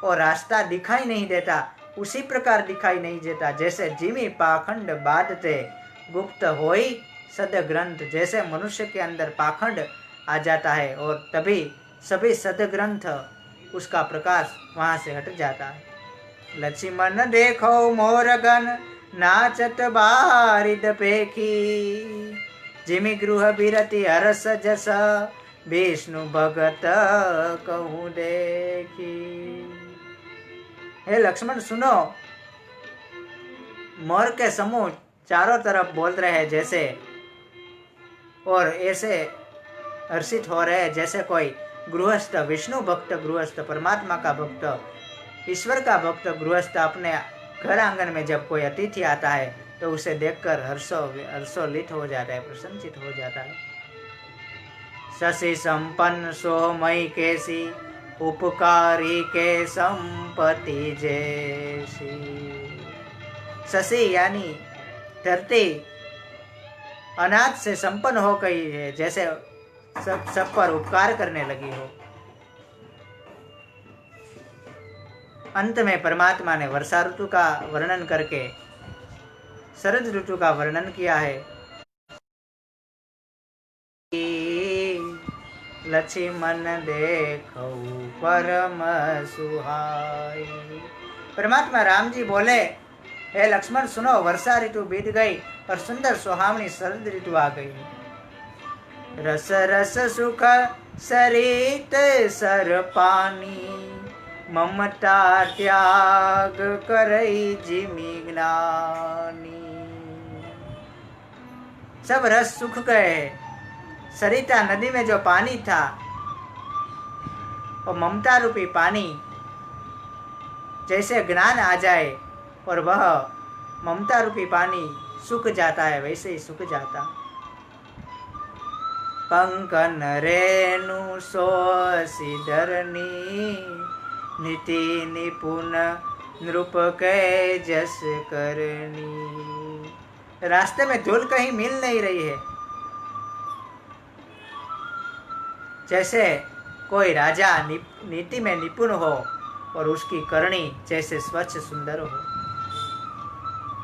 Speaker 2: और रास्ता दिखाई नहीं देता। उसी प्रकार दिखाई नहीं देता जैसे जिमी पाखंड बाधते गुप्त होई सदग्रंथ, जैसे मनुष्य के अंदर पाखंड आ जाता है और तभी सभी सदग्रंथ उसका प्रकाश वहाँ से हट जाता है। लक्ष्मण देखो मोरगन नाचत बारिद पेखी, जिमि गृह बिरति हरस जस, विष्णु भगत कहूँ देखी। हे लक्ष्मण सुनो, मोर के समूह चारों तरफ बोल रहे हैं जैसे, और ऐसे हर्षित हो रहे हैं जैसे कोई गृहस्थ, विष्णु भक्त गृहस्थ, परमात्मा का भक्त, ईश्वर का भक्त गृहस्थ अपने घर आंगन में जब कोई अतिथि आता है तो उसे देखकर हर्षोल्लित हो जाता है, प्रसन्नचित हो जाता है। शशि संपन्न सोमय केसी, उपकारी के संपत्ति जैसी। शशि यानी धरती अनाज से संपन्न हो गई है, जैसे सब पर उपकार करने लगी हो। अंत में परमात्मा ने वर्षा ऋतु का वर्णन करके शरद ऋतु का वर्णन किया है। लक्ष्मण देखो परम सुहाई। परमात्मा राम जी बोले, हे लक्ष्मण सुनो, वर्षा ऋतु बीत गई और सुंदर सुहावनी शरद ऋतु आ गई। रस रस सुख सरित सर पानी, ममता त्याग करई जिमि ज्ञानी। सब रस सुख गए। सरिता नदी में जो पानी था और ममता रूपी पानी, जैसे ज्ञान आ जाए और वह ममता रूपी पानी सूख जाता है, वैसे ही सूख जाता। पंकन रेणु सोसी धरनी, नीति निपुण नृप के जस करनी। रास्ते में धूल कहीं मिल नहीं रही है। जैसे कोई राजा नीति में निपुण हो और उसकी करनी जैसे स्वच्छ सुंदर हो।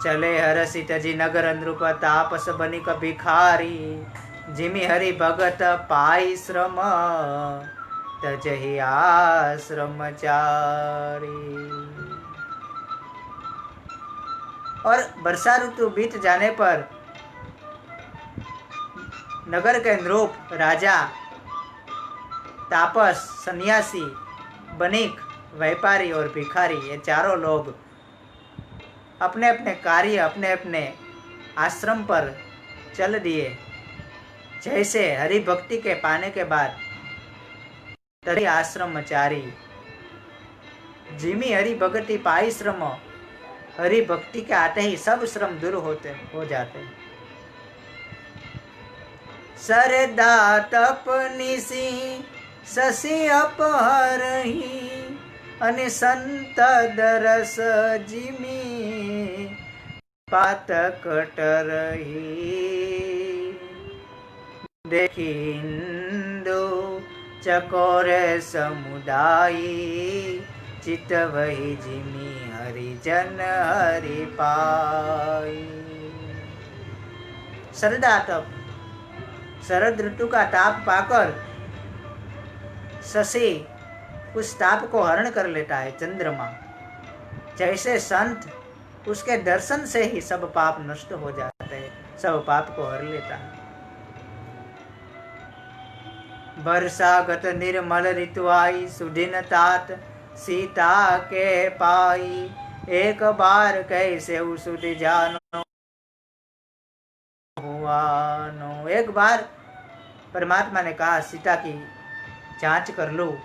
Speaker 2: चले हरसित जी नगर नृप, तापस बनिक भिखारी, जिमि हरि भगत पाई श्रम, तजहि आश्रम चारी। और वर्षा ऋतु बीत जाने पर नगर के नृप, राजा, तापस, सन्यासी, बनिक, व्यापारी और भिखारी, ये चारों लोग अपने अपने कार्य अपने अपने आश्रम पर चल दिए। जैसे हरि भक्ति के पाने के बाद तरी आश्रमचारी, जिमि हरि भक्ति पाई श्रम, हरि भक्ति के आते ही सब श्रम दूर हो जाते। सरदा तपनिसी शशि अपहरही, अनि संत दरस जिमि पातक टरही। देखी इंदु चकोर समुदायी, चित वही जिमि हरिजन हरि पाई। शरदा तप, शरद ऋतु का ताप पाकर शशि उस ताप को हरण कर लेता है, चंद्रमा। जैसे संत, उसके दर्शन से ही सब पाप नष्ट हो जाते हैं, सब पाप को हर लेता है। वर्षागत निर्मल ऋतु आई, सुदिन तात सीता के पाई, एक बार कैसे सुध जानो हुआ नो। एक बार परमात्मा ने कहा सीता की जांच कर लो,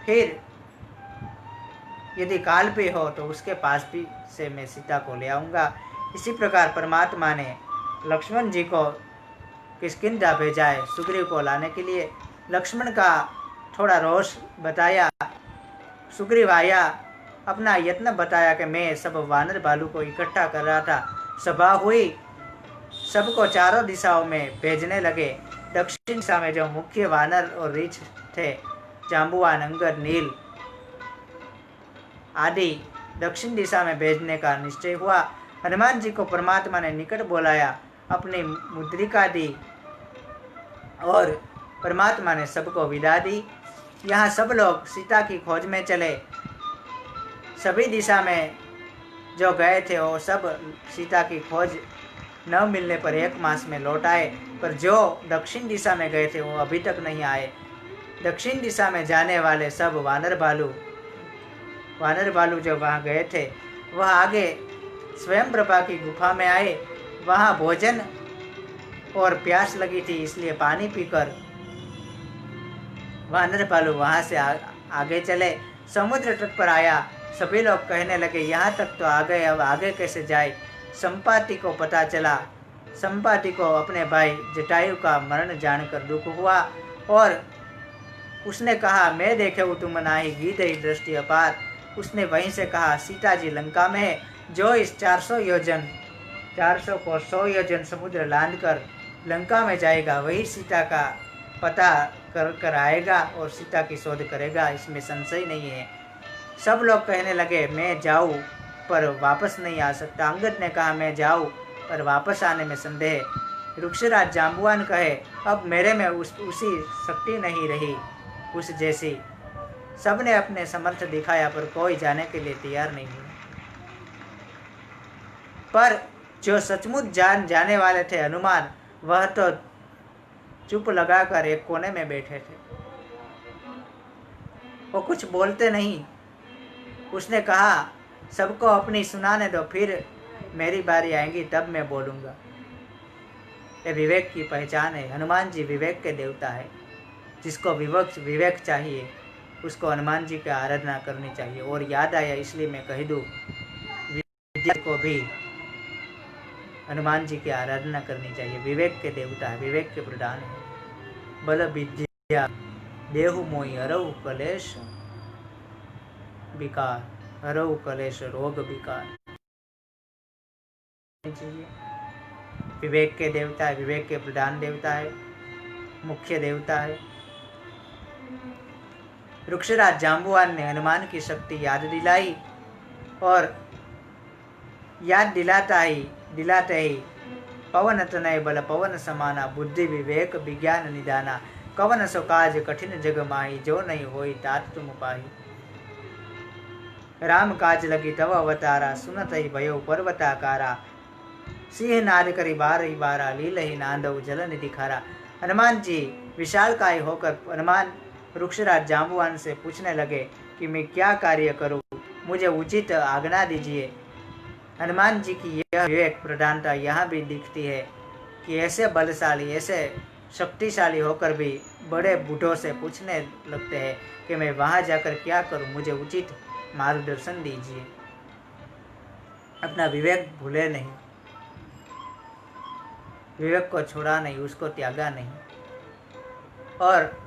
Speaker 2: फिर यदि काल पे हो तो उसके पास भी से मैं सीता को ले आऊँगा। इसी प्रकार परमात्मा ने लक्ष्मण जी को किष्किंधा भेजा है सुग्रीव को लाने के लिए। लक्ष्मण का थोड़ा रोष बताया, सुग्रीव आया, अपना यत्न बताया कि मैं सब वानर भालू को इकट्ठा कर रहा था। सभा हुई, सबको चारों दिशाओं में भेजने लगे। दक्षिण दिशा में जो मुख्य वानर और रीछ थे, जाम्बुआन, अंगद, नील आदि, दक्षिण दिशा में भेजने का निश्चय हुआ। हनुमान जी को परमात्मा ने निकट बुलाया, अपनी मुद्रिका दी और परमात्मा ने सबको विदा दी। यहाँ सब लोग सीता की खोज में चले। सभी दिशा में जो गए थे वो सब सीता की खोज न मिलने पर 1 मास में लौट आए, पर जो दक्षिण दिशा में गए थे वो अभी तक नहीं आए। दक्षिण दिशा में जाने वाले सब वानर भालू जो वहाँ गए थे वह आगे स्वयं प्रभा की गुफा में आए। वहाँ भोजन और प्यास लगी थी, इसलिए पानी पीकर वानर भालू वहाँ से आगे चले। समुद्र तट पर आया, सभी लोग कहने लगे यहाँ तक तो आ गए, अब आगे कैसे जाए। संपाति को पता चला। संपाति को अपने भाई जटायु का मरण जानकर दुख हुआ और उसने कहा, मैं देखे हूँ तुम नाही, गीधई दृष्टि अपार। उसने वहीं से कहा, सीता जी लंका में है। जो इस 400 को 100 योजन समुद्र लांद कर लंका में जाएगा, वही सीता का पता कर आएगा और सीता की शोध करेगा, इसमें संशय नहीं है। सब लोग कहने लगे मैं जाऊँ पर वापस नहीं आ सकता। अंगद ने कहा मैं जाऊँ पर वापस आने में संदेह। वृक्षराज जाम्बुवान कहे, अब मेरे में उसी शक्ति नहीं रही उस जैसी। सबने अपने समर्थ दिखाया पर कोई जाने के लिए तैयार नहीं हुआ। पर जो सचमुच जाने वाले थे हनुमान, वह तो चुप लगाकर एक कोने में बैठे थे। वो कुछ बोलते नहीं। उसने कहा, सबको अपनी सुनाने दो, फिर मेरी बारी आएगी तब मैं बोलूंगा। ये विवेक की पहचान है। हनुमान जी विवेक के देवता है। जिसको विवेक चाहिए उसको हनुमान जी की आराधना करनी चाहिए। और याद आया इसलिए मैं कह दूं, विद्या को भी हनुमान जी की आराधना करनी चाहिए। विवेक के देवता है, विवेक के प्रधान है। बल विद्या देहु मोहि हरऊ कलेश विकार, हरऊ कलेश रोग विकार। विवेक के देवता है, विवेक के प्रधान देवता है, मुख्य देवता है। वृक्षराज जाम्बुवान ने हनुमान की शक्ति याद दिलाई और याद दिलाते ही पवन तनय बल पवन समाना, बुद्धि विवेक विज्ञान निदाना, कवन सो काज कठिन जग माही, जो नहीं होई तात तुम पाही। राम काज लगी तव अवतारा, सुनत ही भयो पर्वताकारा, सिंह नाद करी बार ही बारा, लील ही नांदव जल निधि खारा। हनुमान जी विशालकाय होकर हनुमान वृक्षराज जाम्बुवान से पूछने लगे कि मैं क्या कार्य करूं, मुझे उचित आज्ञा दीजिए। हनुमान जी की यह विवेक प्रधानता यहाँ भी दिखती है कि ऐसे बलशाली, ऐसे शक्तिशाली होकर भी बड़े बूढ़ों से पूछने लगते हैं कि मैं वहाँ जाकर क्या करूं, मुझे उचित मार्गदर्शन दीजिए। अपना विवेक भूले नहीं, विवेक को छोड़ा नहीं, उसको त्यागा नहीं। और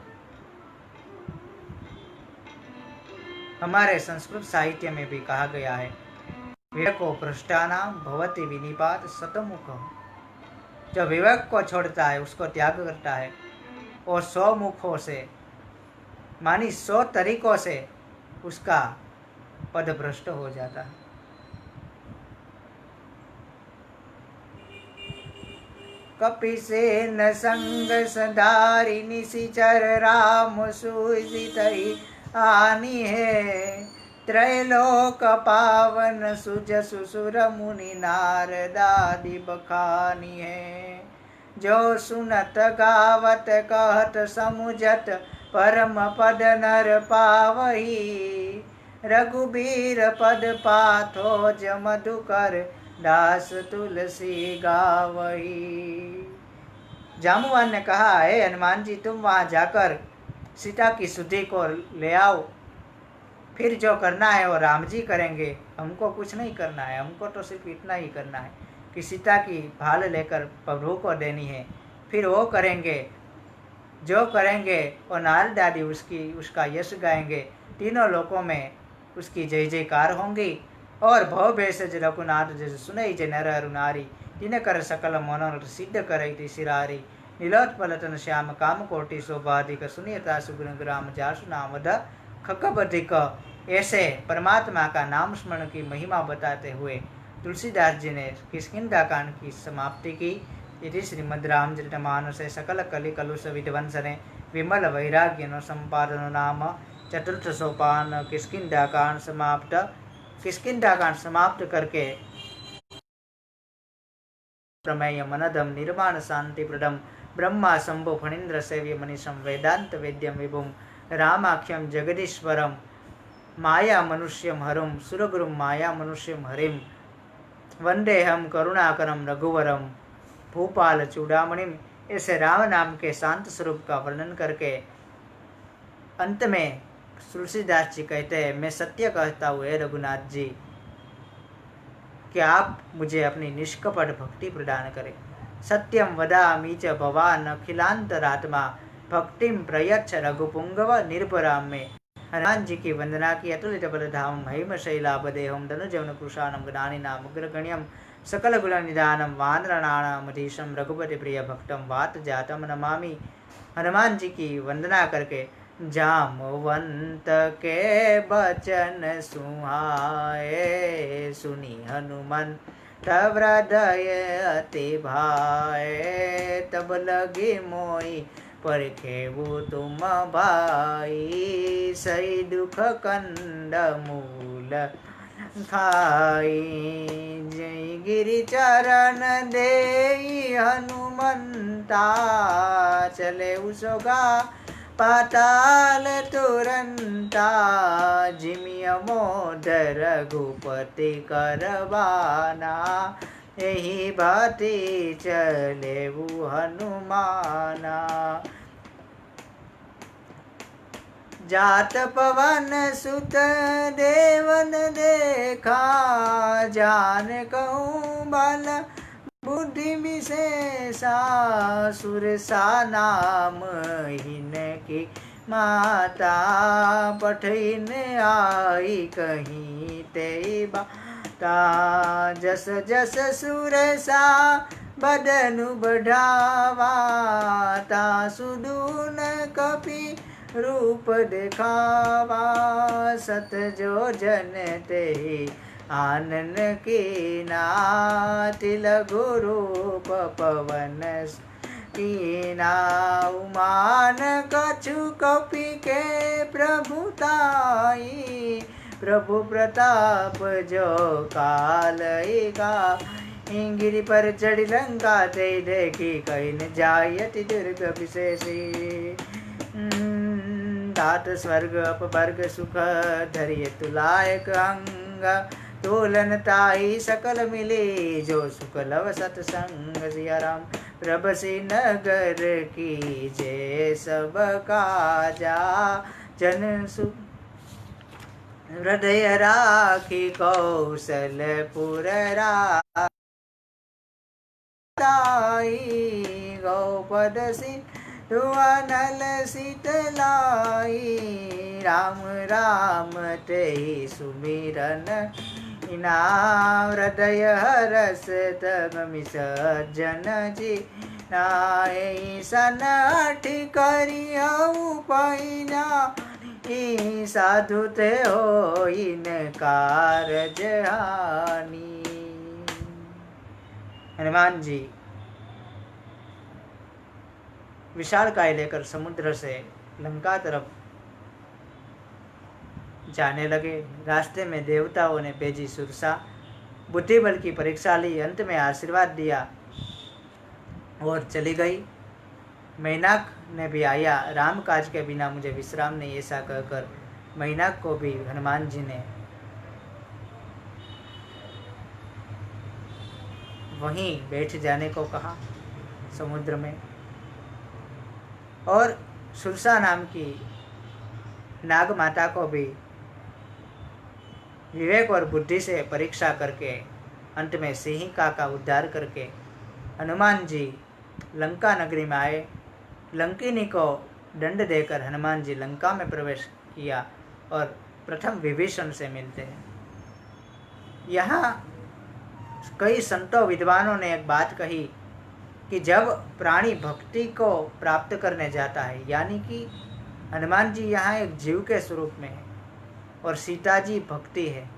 Speaker 2: हमारे संस्कृत साहित्य में भी कहा गया है, विवेको भ्रष्टानां भवति विनिपात शतमुख। जो विवेक को छोड़ता है, उसको त्याग करता है और 100 मुखों से मानी 100 तरीकों से उसका पद भ्रष्ट हो जाता है। कपिसेन संग सधारि निशिचर राम सुजितहि आनी है, त्रैलोक पावन सुजसु सुर मुनि नारदादि बखानी है। जो सुनत गावत कहत समुझत परम पद नर पावही, रघुबीर पद पाथो मधुकर दास तुलसी गावही। जाम्बुवान ने कहा, हे हनुमान जी, तुम वहां जाकर सीता की सुधि को ले आओ, फिर जो करना है वो राम जी करेंगे, हमको कुछ नहीं करना है। हमको तो सिर्फ इतना ही करना है कि सीता की भाल लेकर प्रभु को देनी है, फिर वो करेंगे। जो करेंगे वो नारद आदि उसका यश गाएंगे, तीनों लोकों में उसकी जय जयकार होंगी। और भव भेषज रघुनाथ जैसे सुनई जय नर अरु नारी, तिन कर सकल मनोरथ सिद्ध करई सिरारी, नीलोत्पलतन श्याम काम कोटि शोभाधिक, सुनियता सुगुण ग्राम जासु नामद खकबधिक। ऐसे परमात्मा का नाम स्मरण की महिमा बताते हुए तुलसीदास जी ने किष्किंधा कांड की समाप्ति की। इति श्रीमद् रामचरितमानसे सकल कलि कलुष विध्वंसने विमल वैराग्य नो संपादन नाम चतुर्थ सोपान किष्किंधा कांड समाप्त। किष्किंधा कांड समाप्त करके प्रमेय मनदम निर्माण शांति प्रदम ब्रह्मा शंभु फणीन्द्र सेव्य मनीषम वेदांत वेद्यम विभुम रामाख्यम जगदीश्वरम माया मनुष्यम हरुम सुरगुरुम माया मनुष्यम हरिम वंदेहम करुणाकरम रघुवरम भूपाल चूड़ामणिम। ऐसे राम नाम के शांत स्वरूप का वर्णन करके अंत में तुलसीदास जी कहते हैं, मैं सत्य कहता हूँ हे रघुनाथ जी कि आप मुझे अपनी निष्कपट भक्ति प्रदान करें। सत्यम वदामि च भवान अखिलांतरात्मा भक्तिम प्रयच्छ रघुपुंगव निर्भराम में। हनुमान जी की वंदना की। अतुलित बलधाम महिम शैलाभदेहम धनुजवन कुशानम ज्ञानिनाम उग्रगण्यम सकल गुण निदानम वानरणाणामधीशम रघुपति प्रिय भक्तम वात जातम नमामि। हनुमान जी की वंदना करके जामवंत के बचन सुहाए, सुनी हनुमान तब हृदय अति भाए। तब लगे मोई पर खेबू तुम भाई। सही दुख कंड मूल खाई। जय गिरि चरण दे हनुमंता। चले उसोगा पाताल तुरंता। जिमिय मोदर रघुपति करवाना। यही भांति चले वो हनुमाना। जात पवन सुत देवन देखा। जान कहूँ बल बुद्धि विशेषा। सुरसा नाम इनकी माता। पठिन आई कहीं ते बाता। जस जस सुरसा बदनु बढ़ावा। तासु दून कपि रूप दिखावा। सत जो जन ते आनन कीना। तिल गुरूप पवन कीना। उमान कछु कपि के प्रभुताई। प्रभु प्रताप जो कालयिका। गिरि पर चढ़ी लंका ते देखी कहीं न जाय अति दुर्ग विशेषी। तात स्वर्ग अपवर्ग सुख धरिय तुलायक अंग। तोलन ताई सकल मिले जो सुख लव सत्संग। सिया राम प्रभसी नगर की जय सब काजा। जन सु हृदय राखी कौशलपुर राई। गौपद सिंधुअनल शीतलाई। राम राम ते सुमिरन इना। हृदय हरस तगमि सज्जन जी। नाई सन अठि करियऊ पैना। साधु ते हो इन कारज हानि। हनुमान जी विशालकाय लेकर समुद्र से लंका तरफ जाने लगे। रास्ते में देवताओं ने भेजी सुरसा बुद्धि बल की परीक्षा ली। अंत में आशीर्वाद दिया और चली गई। मैनाक ने भी आया। राम काज के बिना मुझे विश्राम नहीं, ऐसा कहकर मैनाक को भी हनुमान जी ने वहीं बैठ जाने को कहा समुद्र में। और सुरसा नाम की नाग माता को भी विवेक और बुद्धि से परीक्षा करके अंत में सिंहिका का उद्धार करके हनुमान जी लंका नगरी में आए। लंकिनी को दंड देकर हनुमान जी लंका में प्रवेश किया और प्रथम विभीषण से मिलते हैं। यहाँ कई संतों विद्वानों ने एक बात कही कि जब प्राणी भक्ति को प्राप्त करने जाता है, यानी कि हनुमान जी यहाँ एक जीव के स्वरूप में है और सीता जी भक्ति है।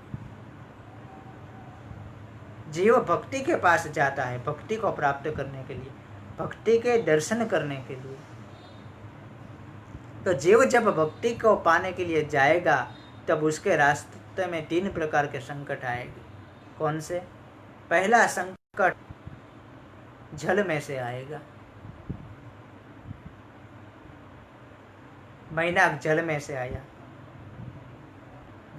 Speaker 2: जीव भक्ति के पास जाता है भक्ति को प्राप्त करने के लिए, भक्ति के दर्शन करने के लिए। तो जीव जब भक्ति को पाने के लिए जाएगा तब उसके रास्ते में 3 प्रकार के संकट आएंगे। कौन से? पहला संकट जल में से आएगा। मैनाक जल में से आया,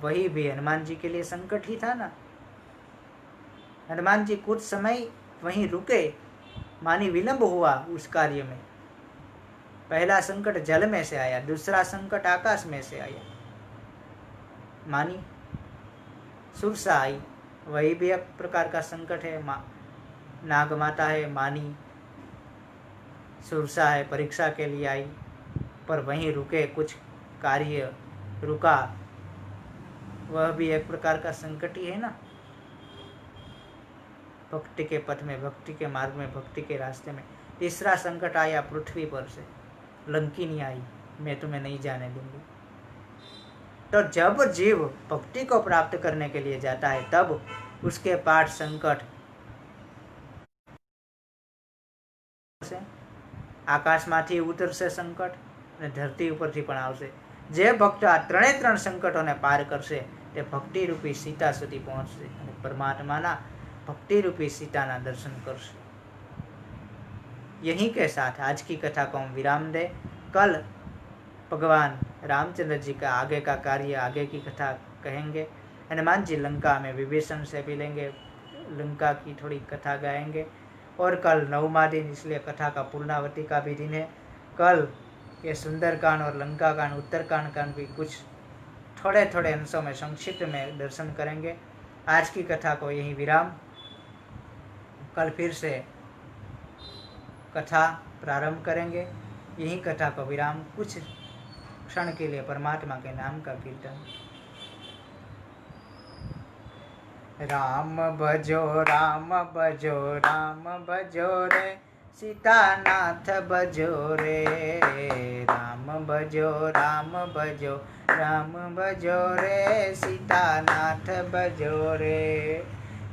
Speaker 2: वही भी हनुमान जी के लिए संकट ही था ना। हनुमान जी कुछ समय वहीं रुके, मानी विलंब हुआ उस कार्य में। पहला संकट जल में से आया, दूसरा संकट आकाश में से आया, मानी सुरसा आई, वही भी एक प्रकार का संकट है। नाग माता है, मानी सुरसा है, परीक्षा के लिए आई पर वहीं रुके, कुछ कार्य रुका, वह भी एक प्रकार का संकट ही है ना। भक्ति के पथ में, भक्ति के मार्ग में, भक्ति के रास्ते में। तीसरा संकट आया पृथ्वी पर से, लंकिनी आई, मैं तुम्हें नहीं जाने दूंगी। तो जब जीव भक्ति को प्राप्त करने के लिए जाता है तब उसके पाठ संकट આવશે, આકાશમાંથી ઉતરશે સંકટ અને ધરતી ઉપરથી પણ આવશે. જે ભક્ત આ ત્રણે સંકટોને પાર કરશે તે ભક્તિરૂપી સીતા સુધી પહોંચશે અને પરમાत्माના भक्तिरूपी सीताना दर्शन करશે. यहीं के साथ आज की कथा को हम विराम दे. कल भगवान रामचंद्र जी का आगे का कार्य, आगे की कथा कहेंगे. हनुमान जी लंका में विभीषण से मिलेंगे, लंका की थोड़ी कथा गाएंगे. और कल 9वां दिन, इसलिए कथा का पूर्णावती का भी दिन है. कल ये सुंदरकांड और लंका कांड, उत्तरकांड का भी कुछ थोड़े थोड़े अंशों में संक्षिप्त में दर्शन करेंगे. आज की कथा को यही विराम. कल फिर से कथा प्रारंभ करेंगे. यही कथा को विराम. कुछ क्षण के लिए परमात्मा के नाम का कीर्तन. राम भजो राम भजो राम भजो रे, सीतानाथ भजो रे. राम भजो राम भजो राम भजो रे, सीतानाथ भजो रे.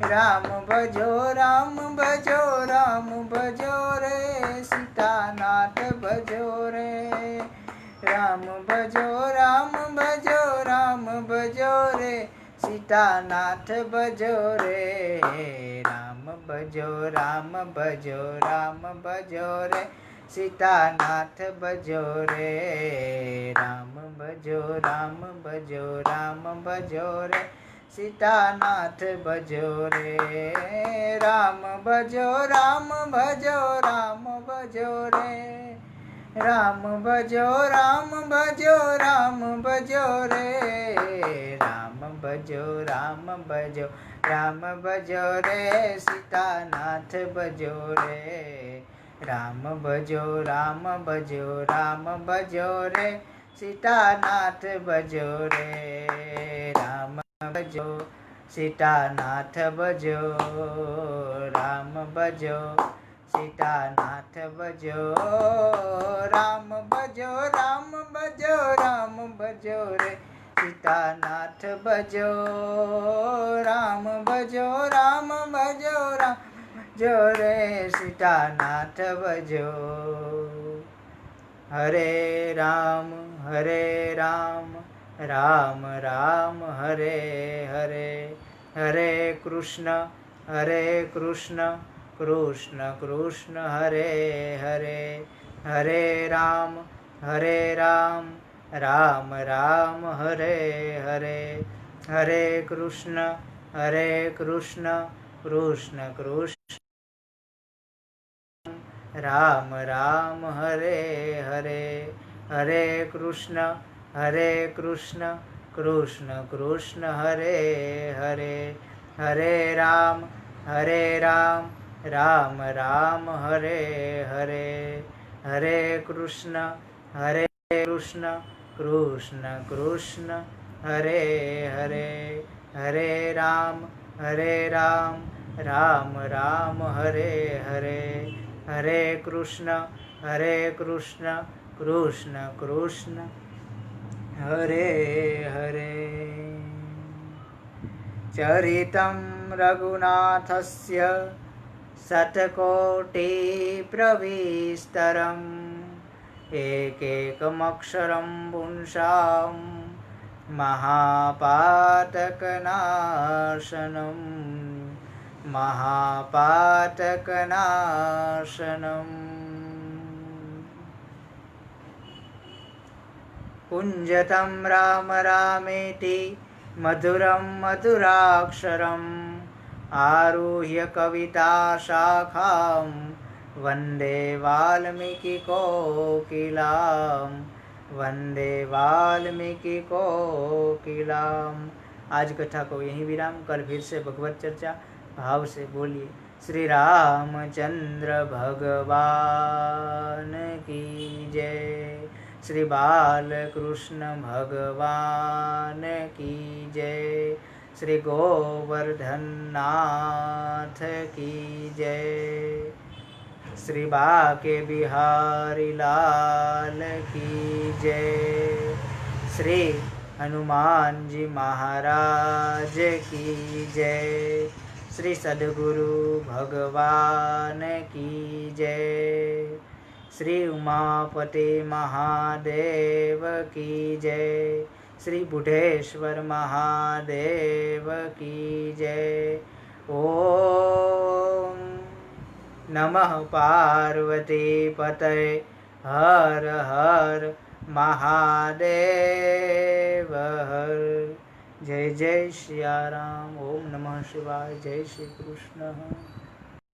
Speaker 2: राम भजो राम भजो राम भजो रे, सीतानाथ भजो रे. राम भजो राम भजो राम भजो रे, सीतानाथ भजो रे. राम भजो राम भजो राम भजो रे, सीतानाथ भजो रे. राम भजो राम भजो राम भजो रे, सीतानाथ भजो रे. राम भजो राम भजो राम भजो रे. राम भजो राम भजो राम भजो रे. राम भजो राम भजो राम भजो रे, सीतानाथ भजो रे. राम भजो राम भजो राम भजो रे, सीतानाथ भजो रे. राम भजो सीतानाथ भजो. राम भजो सीतानाथ भजो. राम भजो राम भजो राम भजो रे, सीतानाथ भजो. राम भजो राम भजो राम भजो रे, सीतानाथ भजो. हरे राम राम राम हरे हरे. हरे कृष्ण कृष्ण कृष्ण हरे हरे. हरे राम राम राम हरे हरे. हरे कृष्ण कृष्ण कृष्ण राम हरे हरे. हरे कृष्ण कृष्ण कृष्ण हरे हरे. हरे राम राम हरे हरे. हरे कृष्ण कृष्ण कृष्ण हरे हरे. हरे राम राम हरे हरे. हरे कृष्ण कृष्ण कृष्ण हरे हरे. चरितं रघुनाथस्य शतकोटिप्रविस्तरम्, एकैकमक्षरं पुंसां महापातकनाशनं. कुञ्जतं राम रामेति मधुरं मधुराक्षरम्, आरुह्य कविताशाखां वन्दे वाल्मीकिकोकिलां. वन्दे वाल्मीकिकोकिलां. आज कथा को यहीं विराम. कल फिर से भगवत चर्चा. भाव से बोलिए श्री रामचंद्र भगवान की जय. श्री बालकृष्ण भगवान की जय. श्री गोवर्धननाथ की जय. श्री बाके बिहारी लाल की जय. श्री हनुमान जी महाराज की जय. श्री सद्गुरु भगवान की जय. श्री उमापति महादेव की जय। श्री बुढ़ेश्वर महादेव की जय। ओम नमः पार्वती पतये हर हर महादेव हर। जय जय सिया राम। ओम नमः शिवाय। जय श्री कृष्ण।